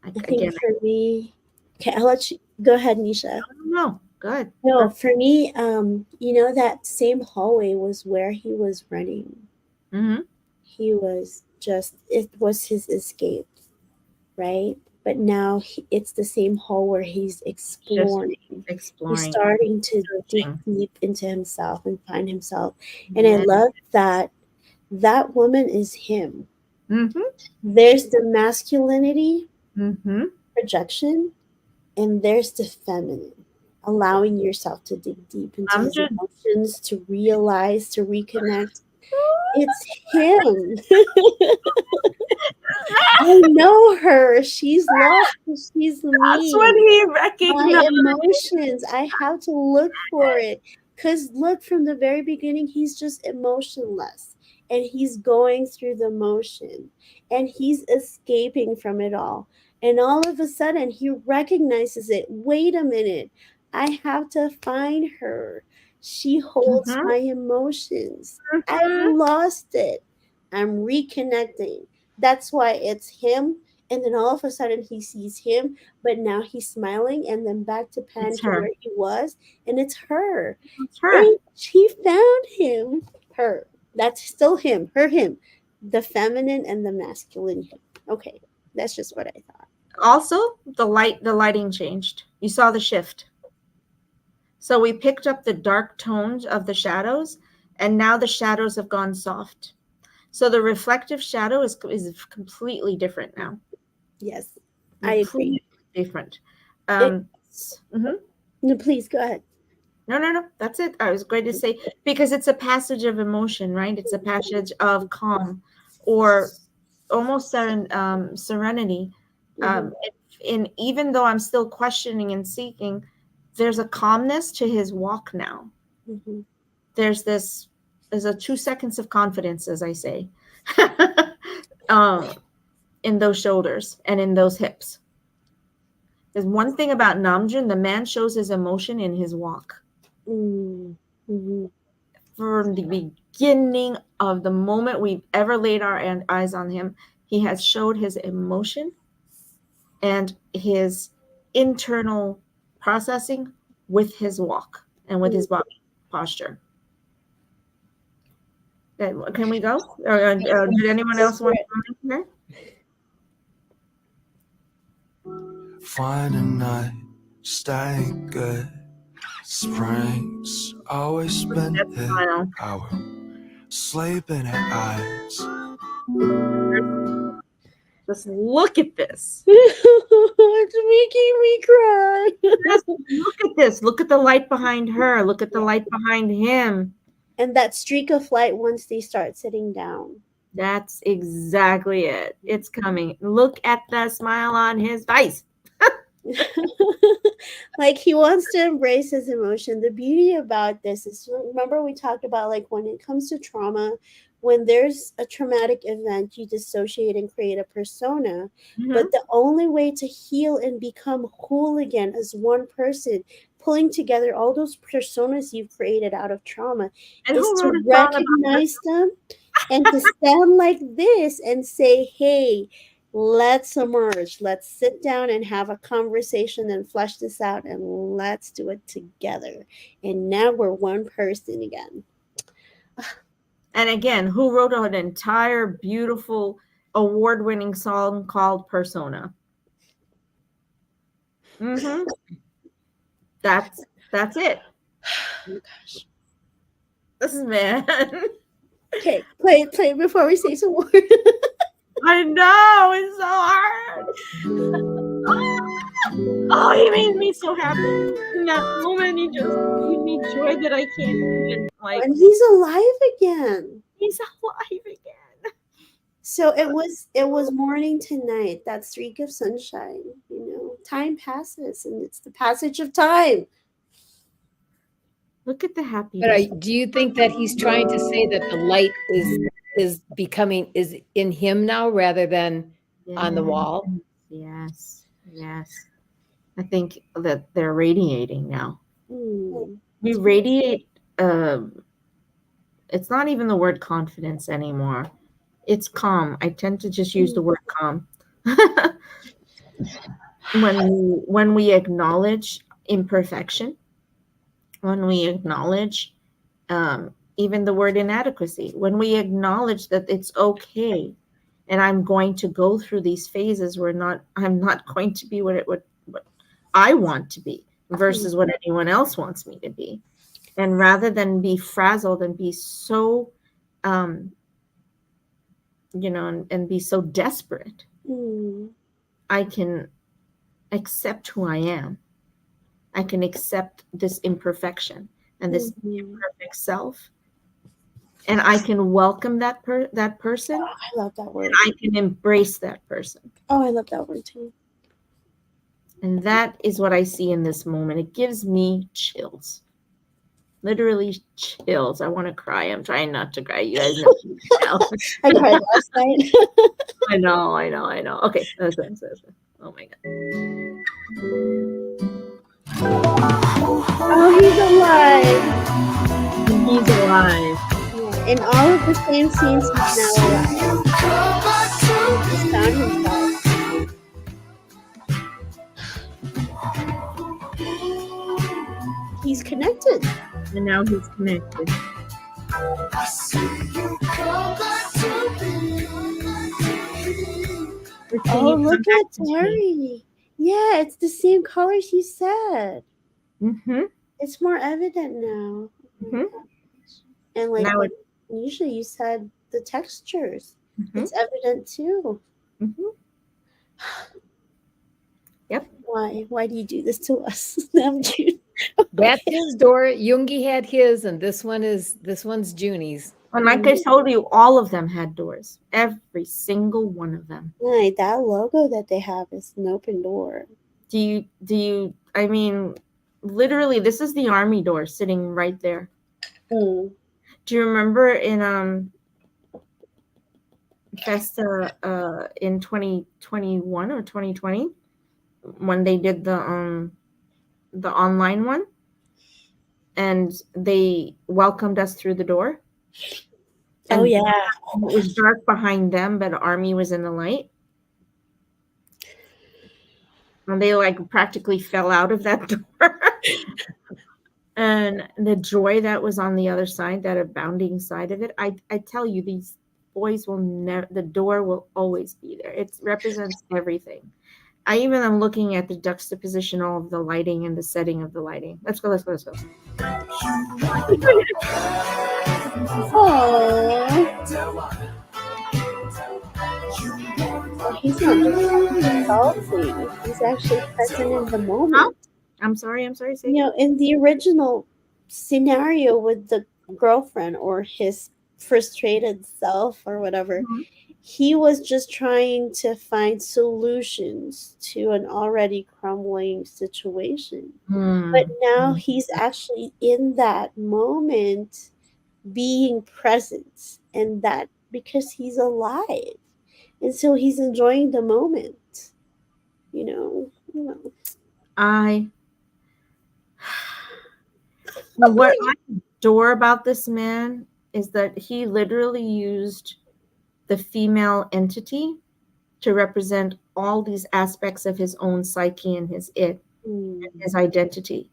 I think for me, okay, I'll let you go ahead, Nisha. I don't know. Good. No, for me, you know, that same hallway was where he was running. He was just, it was his escape, right? But now it's the same hall where he's exploring. He's Exploring. starting to dig Searching. deep into himself and find himself. And I Yes. love that that woman is him. Mm-hmm. There's the masculinity Mm-hmm. projection, and there's the feminine, allowing yourself to dig deep into his Namjoon. emotions, to realize, to reconnect. It's him. I know her. She's lost. She's That's when me. he My recognized. emotions. I have to look for it. Because look, from the very beginning, he's just emotionless. And he's going through the motion. And he's escaping from it all. And all of a sudden, he recognizes it. Wait a minute. I have to find her. She holds Mhm. my emotions. I've Mhm. lost it. I'm reconnecting. That's why it's him. And then all of a sudden, he sees him, but now he's smiling, and then back to pan It's to her. where he was, and it's her. It's her. And she found him. Her. That's still him. Her, him. The feminine and the masculine him. Okay, that's just what I thought. Also, the lighting changed. You saw the shift. So we picked up the dark tones of the shadows, and now the shadows have gone soft. So the reflective shadow is completely different now. Yes, I agree. Completely different. Mhm. No, please go ahead. No. That's it. I was going to say, because it's a passage of emotion, right? It's a passage of calm, or almost serenity. Mhm. In even though I'm still questioning and seeking, there's a calmness to his walk now. Mhm. There's a 2 seconds of confidence, as I say, in those shoulders and in those hips. There's one thing about Namjoon: the man shows his emotion in his walk. Mm. Mhm. From the beginning of the moment we've ever laid our eyes on him, he has showed his emotion and his internal processing with his walk and with his body posture. Okay, can we go? Or did anyone else want to come in here? Find a night, stay good. Spring's always been That's hit. final. I will sleep in her eyes. Just look at this. It's making me cry. Just look at this. Look at the light behind her. Look at the light behind him. And that streak of light once they start sitting down. That's exactly it. It's coming. Look at the smile on his face. Like he wants to embrace his emotion. The beauty about this is, remember we talked about, like, when it comes to trauma, when there's a traumatic event, you dissociate and create a persona. Mhm. But the only way to heal and become whole again as one person, pulling together all those personas you've created out of trauma, And is who to wrote a song about recognize them and to stand like this and say, hey, let's emerge. Let's sit down and have a conversation and flesh this out, and let's do it together. And now we're one person again. And again, who wrote an entire beautiful award-winning song called Persona? Mm-hmm. That's it. Oh gosh. This is man. Okay, play it before we say some more. I know, it's so hard. Oh, he made me so happy. In that moment, he just gave me joy that I can't even, like, And he's alive again. he's alive again. So it was morning to night, that streak of sunshine, time passes, and it's the passage of time. Look at the But happiness. do you think that he's trying to say that the light is in him now rather than on the wall? Yes. I think that they're radiating now. Mm. We radiate. It's not even the word confidence anymore. It's calm. I tend to just use the word calm. when we acknowledge imperfection, when we acknowledge even the word inadequacy, when we acknowledge that it's okay, and I'm going to go through these phases where I'm not going to be what I want to be. versus what anyone else wants me to be. And rather than be frazzled and be so, and be so desperate, I can accept who I am. I can accept this imperfection and this imperfect self. And I can welcome that person. Oh, I love that word. And I can embrace that person. Oh, I love that word too. And that is what I see in this moment. It gives me chills. Literally chills. I want to cry. I'm trying not to cry. You guys know. I cried last night. I know. Okay. That's good. Oh my God. Oh, he's alive. He's alive. Yeah. In all of the same scenes, he's now alive. He's found himself. He's connected. And now he's connected. Oh, look at Terry. Yeah, it's the same colors you said. Mm-hmm. It's more evident now. Mm-hmm. And like usually you said the textures. Mm-hmm. It's evident too. Mm-hmm. Yep. Why do you do this to us, Namjoon? That's his door. Yoongi had his, and this one's Junie's. And like I told you, all of them had doors. Every single one of them. Right, that logo that they have is an open door. Do you? I mean, literally, this is the army door sitting right there. Do you remember in Festa in 2021 or 2020 when they did the online one and they welcomed us through the door? And yeah, it was dark behind them, but army was in the light. And they like practically fell out of that door. And the joy that was on the other side, that abounding side of it, I tell you, these boys will never, the door will always be there. It represents everything. I even am looking at the juxtaposition of the lighting and the setting of the lighting. Let's go. Well, he's not just salty. He's actually present in the moment. Huh? I'm sorry. In the original scenario with the girlfriend or his frustrated self or whatever, he was just trying to find solutions to an already crumbling situation. But now he's actually in that moment being present, and that because he's alive. And so he's enjoying the moment, What I adore about this man is that he literally used the female entity to represent all these aspects of his own psyche and his and his identity.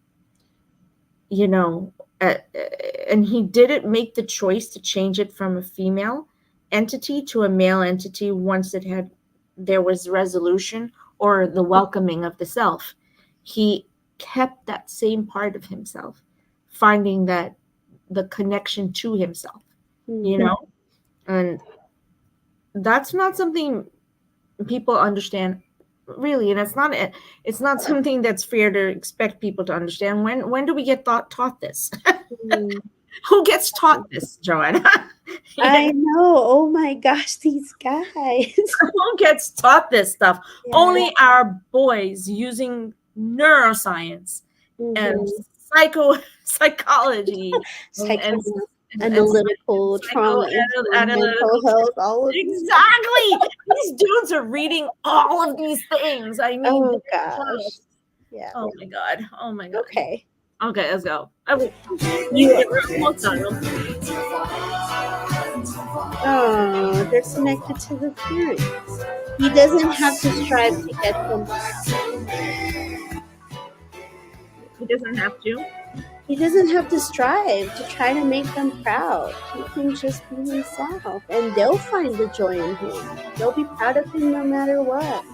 And he didn't make the choice to change it from a female entity to a male entity once there was resolution or the welcoming of the self. He kept that same part of himself, finding that the connection to himself, and that's not something people understand really, and it's not something that's fair to expect people to understand. When do we get taught this? Who gets taught this, Joanna? I know. Oh my gosh, these guys. Who gets taught this stuff? Yeah. Only our boys using neuroscience and psychology and analytical trauma, mental health, all of exactly. These dudes are reading all of these things. I mean, oh gosh, yeah. Oh my god. Okay, let's go. Oh, they're connected to the parents. He doesn't have to strive to get them back. He doesn't have to? He doesn't have to strive to try to make them proud. He can just be himself, and they'll find the joy in him. They'll be proud of him no matter what.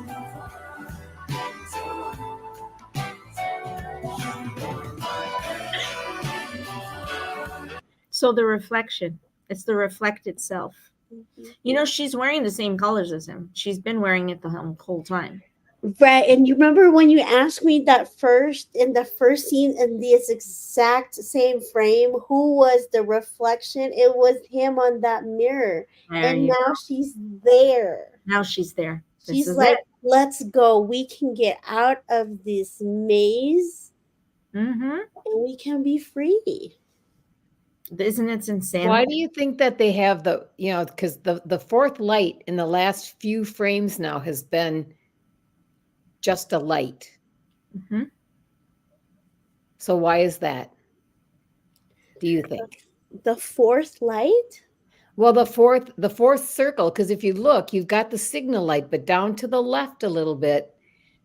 So the reflection, it's the reflected self. Mhm. You know, she's wearing the same colors as him. She's been wearing it the whole time. Right, and you remember when you asked me that first in the first scene in this exact same frame, who was the reflection? It was him on that mirror, There and you go. now she's there. Now she's there. This She's is like, it. "Let's go. We can get out of this maze, Mm-hmm. and we can be free." Isn't it insane? Why do you think that they have the, because the fourth light in the last few frames now has been just a light. Mm-hmm. So why is that? Do you think? The fourth light. Well, the fourth circle, because if you look, you've got the signal light, but down to the left a little bit,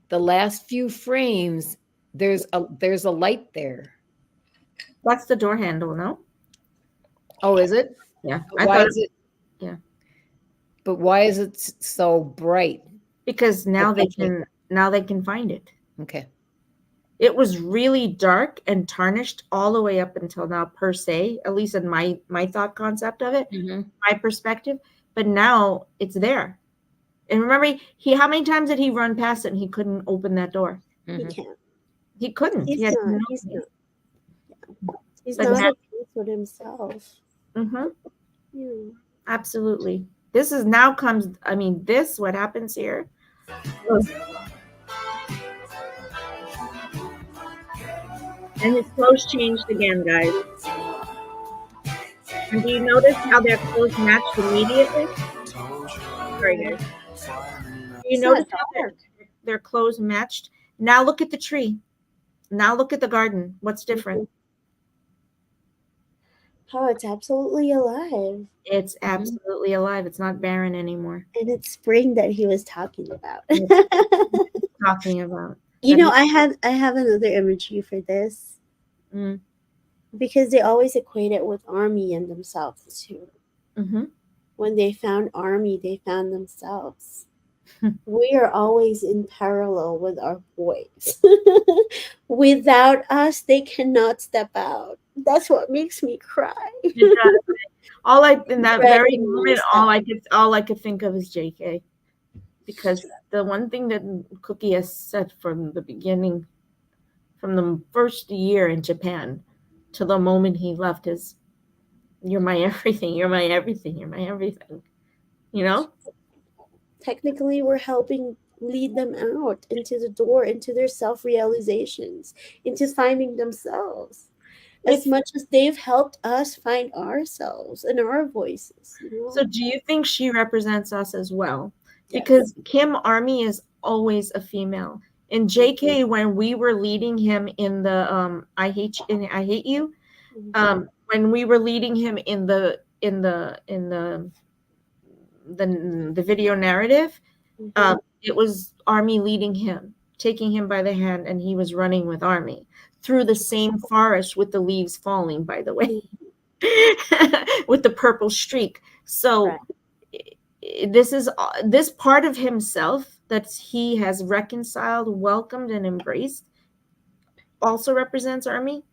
the last few frames, there's a light there. That's the door handle, no? Oh, is it? Yeah. But I why thought is it? yeah. But why is it so bright? Because now they Okay. can find it. Okay. It was really dark and tarnished all the way up until now, per se, at least in my thought concept of it, Mhm. my perspective. But now it's there. And remember, how many times did he run past it and he couldn't open that door? He Mhm. can't. He couldn't. He He's had not. no He's way. not. He's But not now, at peace with himself. Yeah. absolutely. This is now comes. I mean, what happens here. Look. And his clothes changed again, guys. And do you notice how their clothes matched immediately? Sorry, guys. Do you It's notice not how dark. their clothes matched? Now look at the tree. Now look at the garden. What's different? Oh, it's absolutely alive. It's absolutely alive. It's not barren anymore. And it's spring that he was talking about. Talking about. You know, I have another imagery for this Mm. because they always equate it with army and themselves too. Mm-hmm. When they found army, they found themselves. We are always in parallel with our boys. Without us, they cannot step out. That's what makes me cry. All I in that very Dreading moment, myself. all I could think of is JK, because the one thing that Cookie has said from the beginning, from the first year in Japan, to the moment he left, is, "You're my everything. You're my everything. You're my everything." You know. Technically, we're helping lead them out into the door, into their self-realizations, into finding themselves. As much as they've helped us find ourselves and our voices, you know? So do you think she represents us as well? Yes. Because Kim Army is always a female. In JK, when we were leading him in the I hate you, when we were leading him in the video narrative, it was Army leading him, taking him by the hand, and he was running with Army through the same forest with the leaves falling, by the way. With the purple streak. So this part of himself that he has reconciled, welcomed, and embraced also represents Army.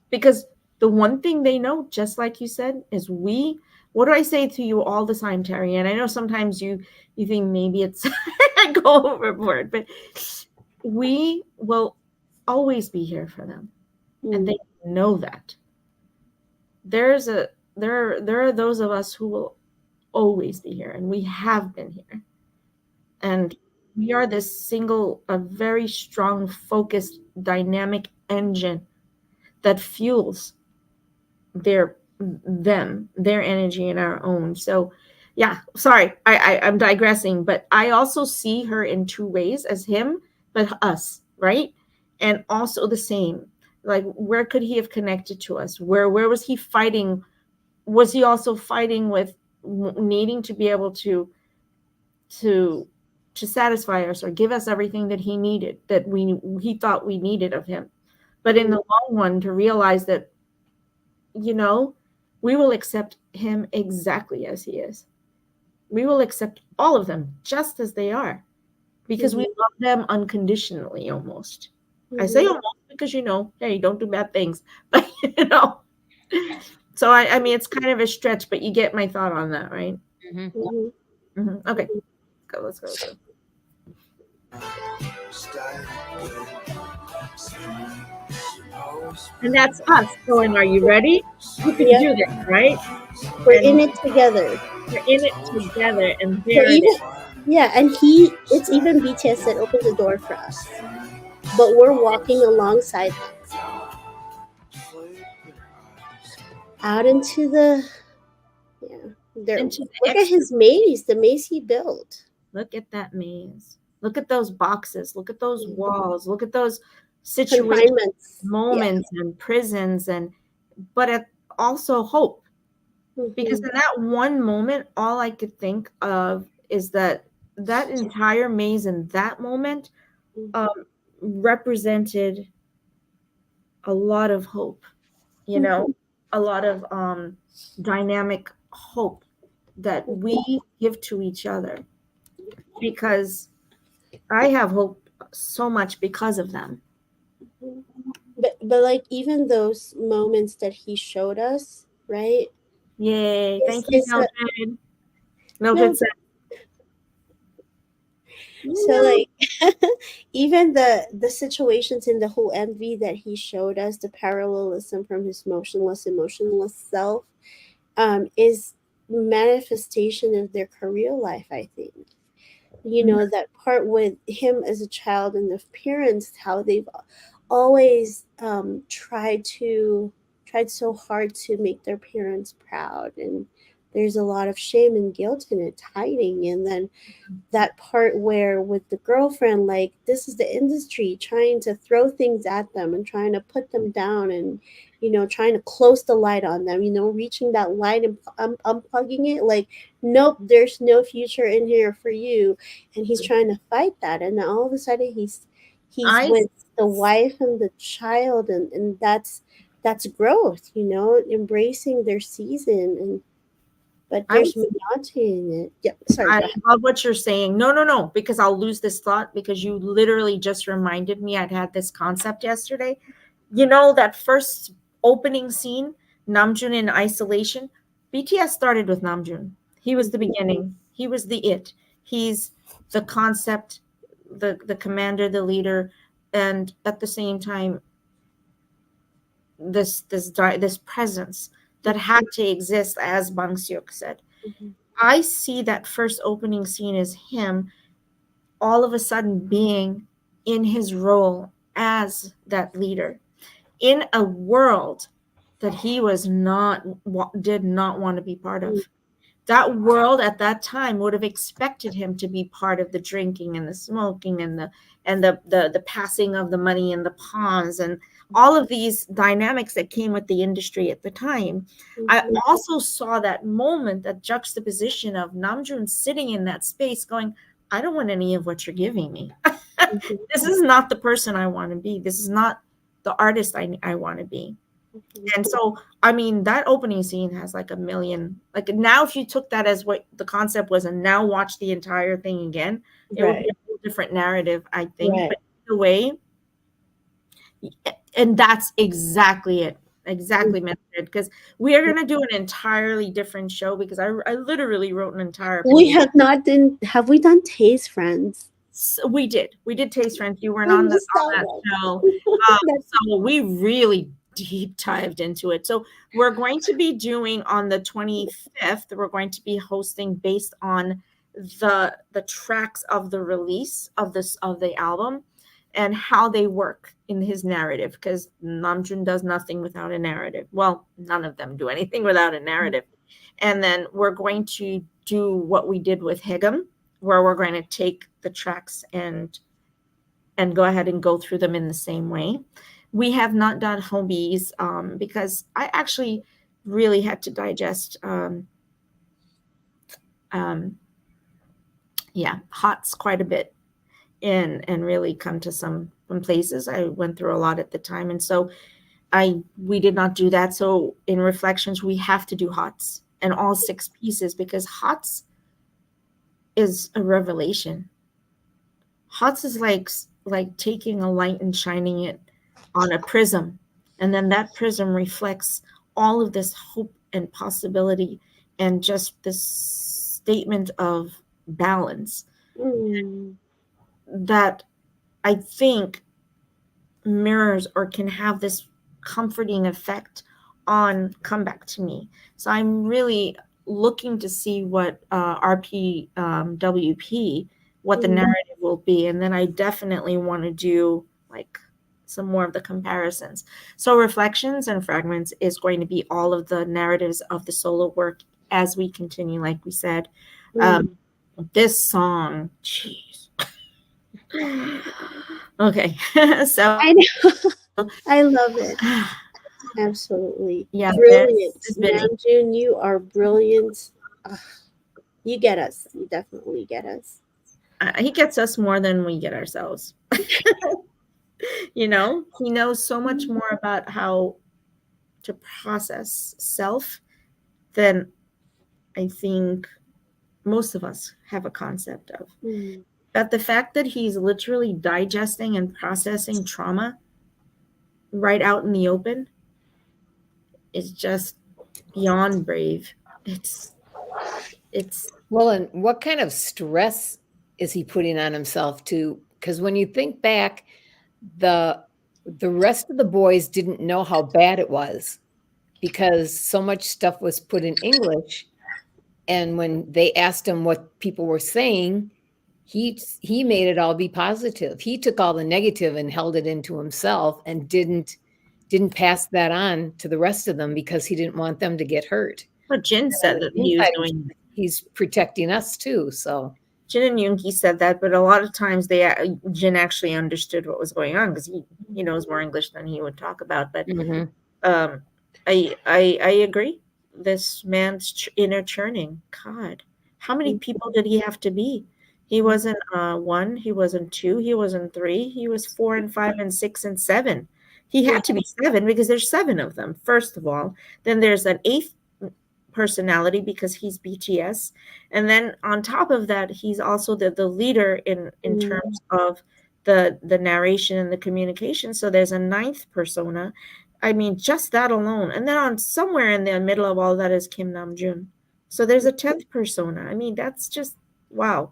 Because the one thing they know, just like you said, is what do I say to you all the time, Terry? And I know sometimes you think maybe it's I go overboard, but we will always be here for them. And they know that. There are those of us who will always be here, and we have been here. And we are this a very strong, focused, dynamic engine that fuels their energy and our own. So yeah, sorry, I'm digressing, but I also see her in two ways, as him, but us, right? And also the same. Like, where could he have connected to us? Where was he fighting? Was he also fighting with needing to be able to satisfy us or give us everything that he needed, that he thought we needed of him? But in the long run, to realize that, we will accept him exactly as he is. We will accept all of them just as they are, because we love them unconditionally, almost. I say almost because, hey, don't do bad things, but So I mean, it's kind of a stretch, but you get my thought on that, right? Mhm. Okay, go. Let's go. Let's go. And that's us going. Are you ready? You can Yep. do this, right? We're And in it together. we're in it together, and So there it even is. and it's even BTS that opened the door for us, but we're walking alongside them out into the there. Into the Look at his maze, the maze he built. Look at that maze. Look at those boxes. Look at those walls. Look at those situations, Confinements. moments, and prisons, but also hope. Because in that one moment, all I could think of is that entire maze in that moment represented a lot of hope, a lot of dynamic hope that we give to each other, because I have hope so much because of them. But like even those moments that he showed us, right? Yay. Thank you, Is Mildred. no, Mildred said, so like even the situations in the whole MV that he showed us, the parallelism from his emotionless self, is manifestation of their career life, I think. That part with him as a child and the parents, how they've always tried so hard to make their parents proud, and there's a lot of shame and guilt in it hiding. And then that part where with the girlfriend, like, this is the industry trying to throw things at them and trying to put them down, and trying to close the light on them, reaching that light and unplugging it, like, nope, there's no future in here for you. And he's trying to fight that, and then all of a sudden he's I with the wife and the child, and that's growth, embracing their season. And but I there's monotony in it. Yep, sorry, I go ahead. love what you're saying. No, because I'll lose this thought, because you literally just reminded me I'd had this concept yesterday. That first opening scene, Namjoon in isolation, BTS started with Namjoon. He was the beginning. He was the it. He's the concept, the commander, the leader, and at the same time, this presence that had to exist, as Bang Seok said. I see that first opening scene as him all of a sudden being in his role as that leader in a world that he did not want to be part of. That world at that time would have expected him to be part of the drinking and the smoking and the passing of the money and the pawns and all of these dynamics that came with the industry at the time. I also saw that moment, that juxtaposition of Namjoon sitting in that space going, I don't want any of what you're giving me. This is not the person I want to be. This is not the artist I want to be. And so, I mean, that opening scene has like a million, like, now if you took that as what the concept was and now watch the entire thing again, it would be a whole different narrative, I think. Right. But either way, and that's exactly it. Exactly, because we are going to do an entirely different show, because I literally wrote an entire We page. have we done Taste Friends? So we did Taste Friends. You weren't I on missed that one. show. So we really deep dived into it. So we're going to be doing on the 25th, we're going to be hosting based on the tracks of the release of the album and how they work in his narrative, because Namjoon does nothing without a narrative. Well, none of them do anything without a narrative. And then we're going to do what we did with Higam, where we're going to take the tracks and go ahead and go through them in the same way. We have not done Homies because I actually really had to digest Hots quite a bit and really come to some places. I went through a lot at the time, and so we did not do that. So in Reflections, we have to do Hots and all 6 pieces, because Hots is a revelation. Hots is like taking a light and shining it on a prism, and then that prism reflects all of this hope and possibility and just this statement of balance that I think mirrors or can have this comforting effect on Come Back to Me. So I'm really looking to see what rpwp, what the narrative will be, and then I definitely want to do like some more of the comparisons. So Reflections and Fragments is going to be all of the narratives of the solo work as we continue, like we said. This song, jeez. Okay. So I know. I love it. Absolutely. Yeah, Brilliant. it's been Namjoon, you are brilliant. You get us. You definitely get us. he gets us more than we get ourselves. You know, he knows so much more about how to process self than I think most of us have a concept of. But the fact that he's literally digesting and processing trauma right out in the open is just beyond brave. It's Well, and what kind of stress is he putting on himself too? Because when you think back, the rest of the boys didn't know how bad it was because so much stuff was put in English. And when they asked him what people were saying, he made it all be positive. He took all the negative and held it into himself and didn't pass that on to the rest of them because he didn't want them to get hurt. what Jin said that he was doing. He's protecting us too. So Jin and Yoongi said that, but a lot of times Jin actually understood what was going on because he knows more English than he would talk about. But I agree. This man's inner churning. God, how many people did he have to be? He wasn't 1. He wasn't 2. He wasn't 3. He was 4 and 5 and 6 and 7. He had to be 7 because there's 7 of them. First of all, then there's an 8th personality because he's BTS, and then on top of that, he's also the leader in terms of the narration and the communication. So there's a 9th persona. I mean, just that alone. And then on somewhere in the middle of all that is Kim Namjoon. So there's a 10th persona. I mean, that's just wow.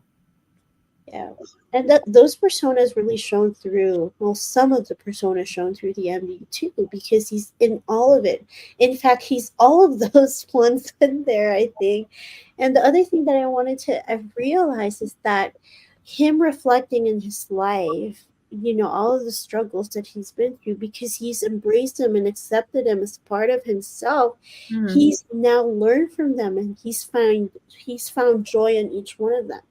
Yeah. And those personas really shown through, well, some of the personas shown through the MV too, because he's in all of it. In fact, he's all of those ones in there, I think. And the other thing that I wanted to realize is that him reflecting in his life, all of the struggles that he's been through, because he's embraced them and accepted them as part of himself, he's now learned from them, and he's found joy in each one of them.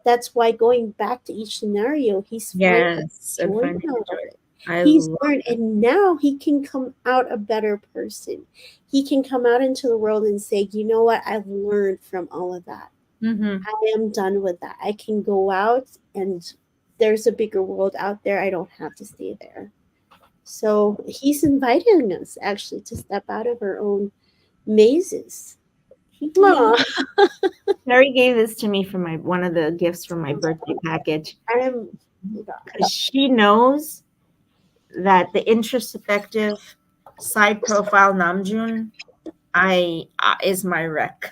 That's why going back to each scenario, he's finding joy out of it. He's learned, and now he can come out a better person. He can come out into the world and say, you know what, I've learned from all of that. I am done with that. I can go out, and there's a bigger world out there. I don't have to stay there. So he's inviting us actually to step out of our own mazes. Mary gave this to me for one of the gifts from my birthday package. She knows that the introspective side profile Namjoon is my wreck.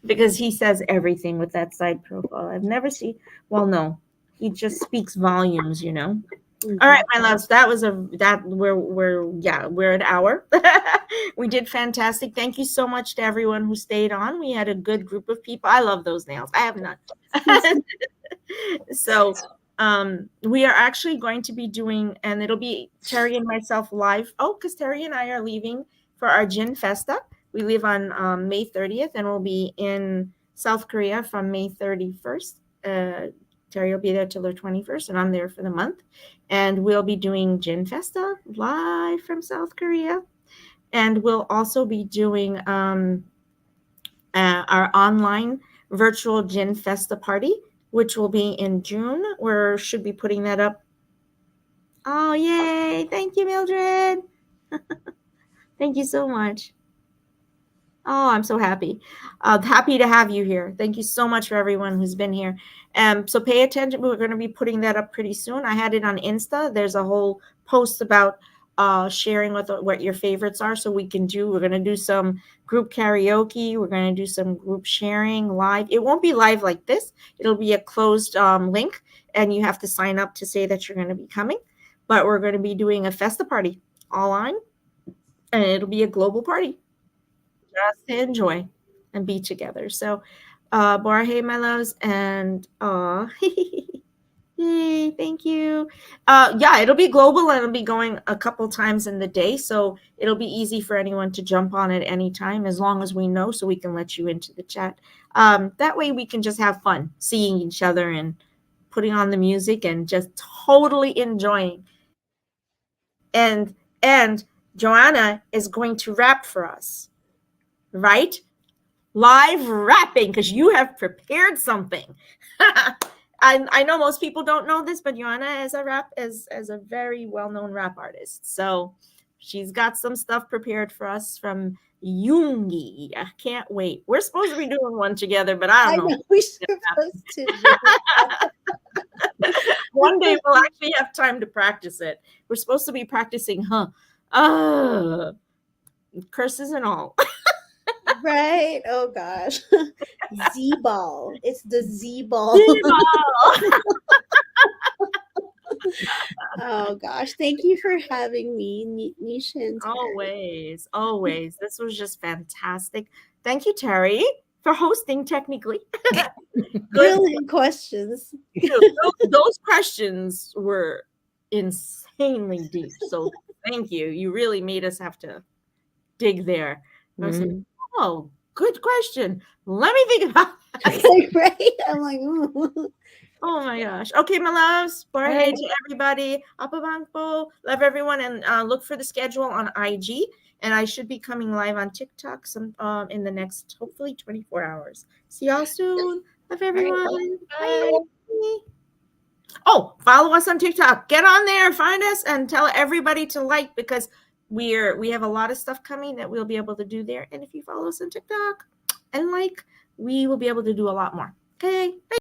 Because he says everything with that side profile. I've never seen. Well, no, he just speaks volumes, All right, my loves. That was we're an hour. We did fantastic. Thank you so much to everyone who stayed on. We had a good group of people. I love those nails. I have none. So we are actually going to be doing, and it'll be Terry and myself live. Oh, because Terry and I are leaving for our Jin Festa. We leave on May 30th, and we'll be in South Korea from May 31st. Terry will be there till the 21st, and I'm there for the month. And we'll be doing Jin Festa live from South Korea. And we'll also be doing our online virtual Jin Festa party, which will be in June. We should be putting that up. Oh, yay. Thank you, Mildred. Thank you so much. Oh, I'm so happy. Happy to have you here. Thank you so much for everyone who's been here. So pay attention. We're going to be putting that up pretty soon. I had it on Insta. There's a whole post about sharing what your favorites are, so we're going to do some group karaoke. We're going to do some group sharing live. It won't be live like this. It'll be a closed link, and you have to sign up to say that you're going to be coming. But we're going to be doing a festa party online, and it'll be a global party just to enjoy and be together. So, Borhe, my loves, and yay, thank you. Yeah, it'll be global, and it'll be going a couple times in the day, so it'll be easy for anyone to jump on at any time, as long as we know, so we can let you into the chat. That way we can just have fun seeing each other and putting on the music and just totally enjoying. And Joanna is going to rap for us, right? Live rapping, because you have prepared something. I know most people don't know this, but Joanna is a very well-known rap artist. So she's got some stuff prepared for us from Yoongi. I can't wait. We're supposed to be doing one together, but I don't know. We're supposed to. One day we'll actually have time to practice it. We're supposed to be practicing, curses and all. Right? Oh gosh. Z-ball. It's the Z-ball. Oh gosh. Thank you for having me, Nisha and Terry. Always. This was just fantastic. Thank you, Terry, for hosting technically. Brilliant questions. Those questions were insanely deep. So thank you. You really made us have to dig there. I was like, oh, good question. Let me think about that. Right? I'm like, ooh. Oh my gosh. Okay, my loves. Borhe to everybody. Apabangpo. Love everyone. And look for the schedule on IG. And I should be coming live on TikTok in the next, hopefully, 24 hours. See y'all soon. Love everyone. Bye. Oh, follow us on TikTok. Get on there, find us, and tell everybody to like, because we have a lot of stuff coming that we'll be able to do there. And if you follow us on TikTok and like, we will be able to do a lot more. Okay. Bye.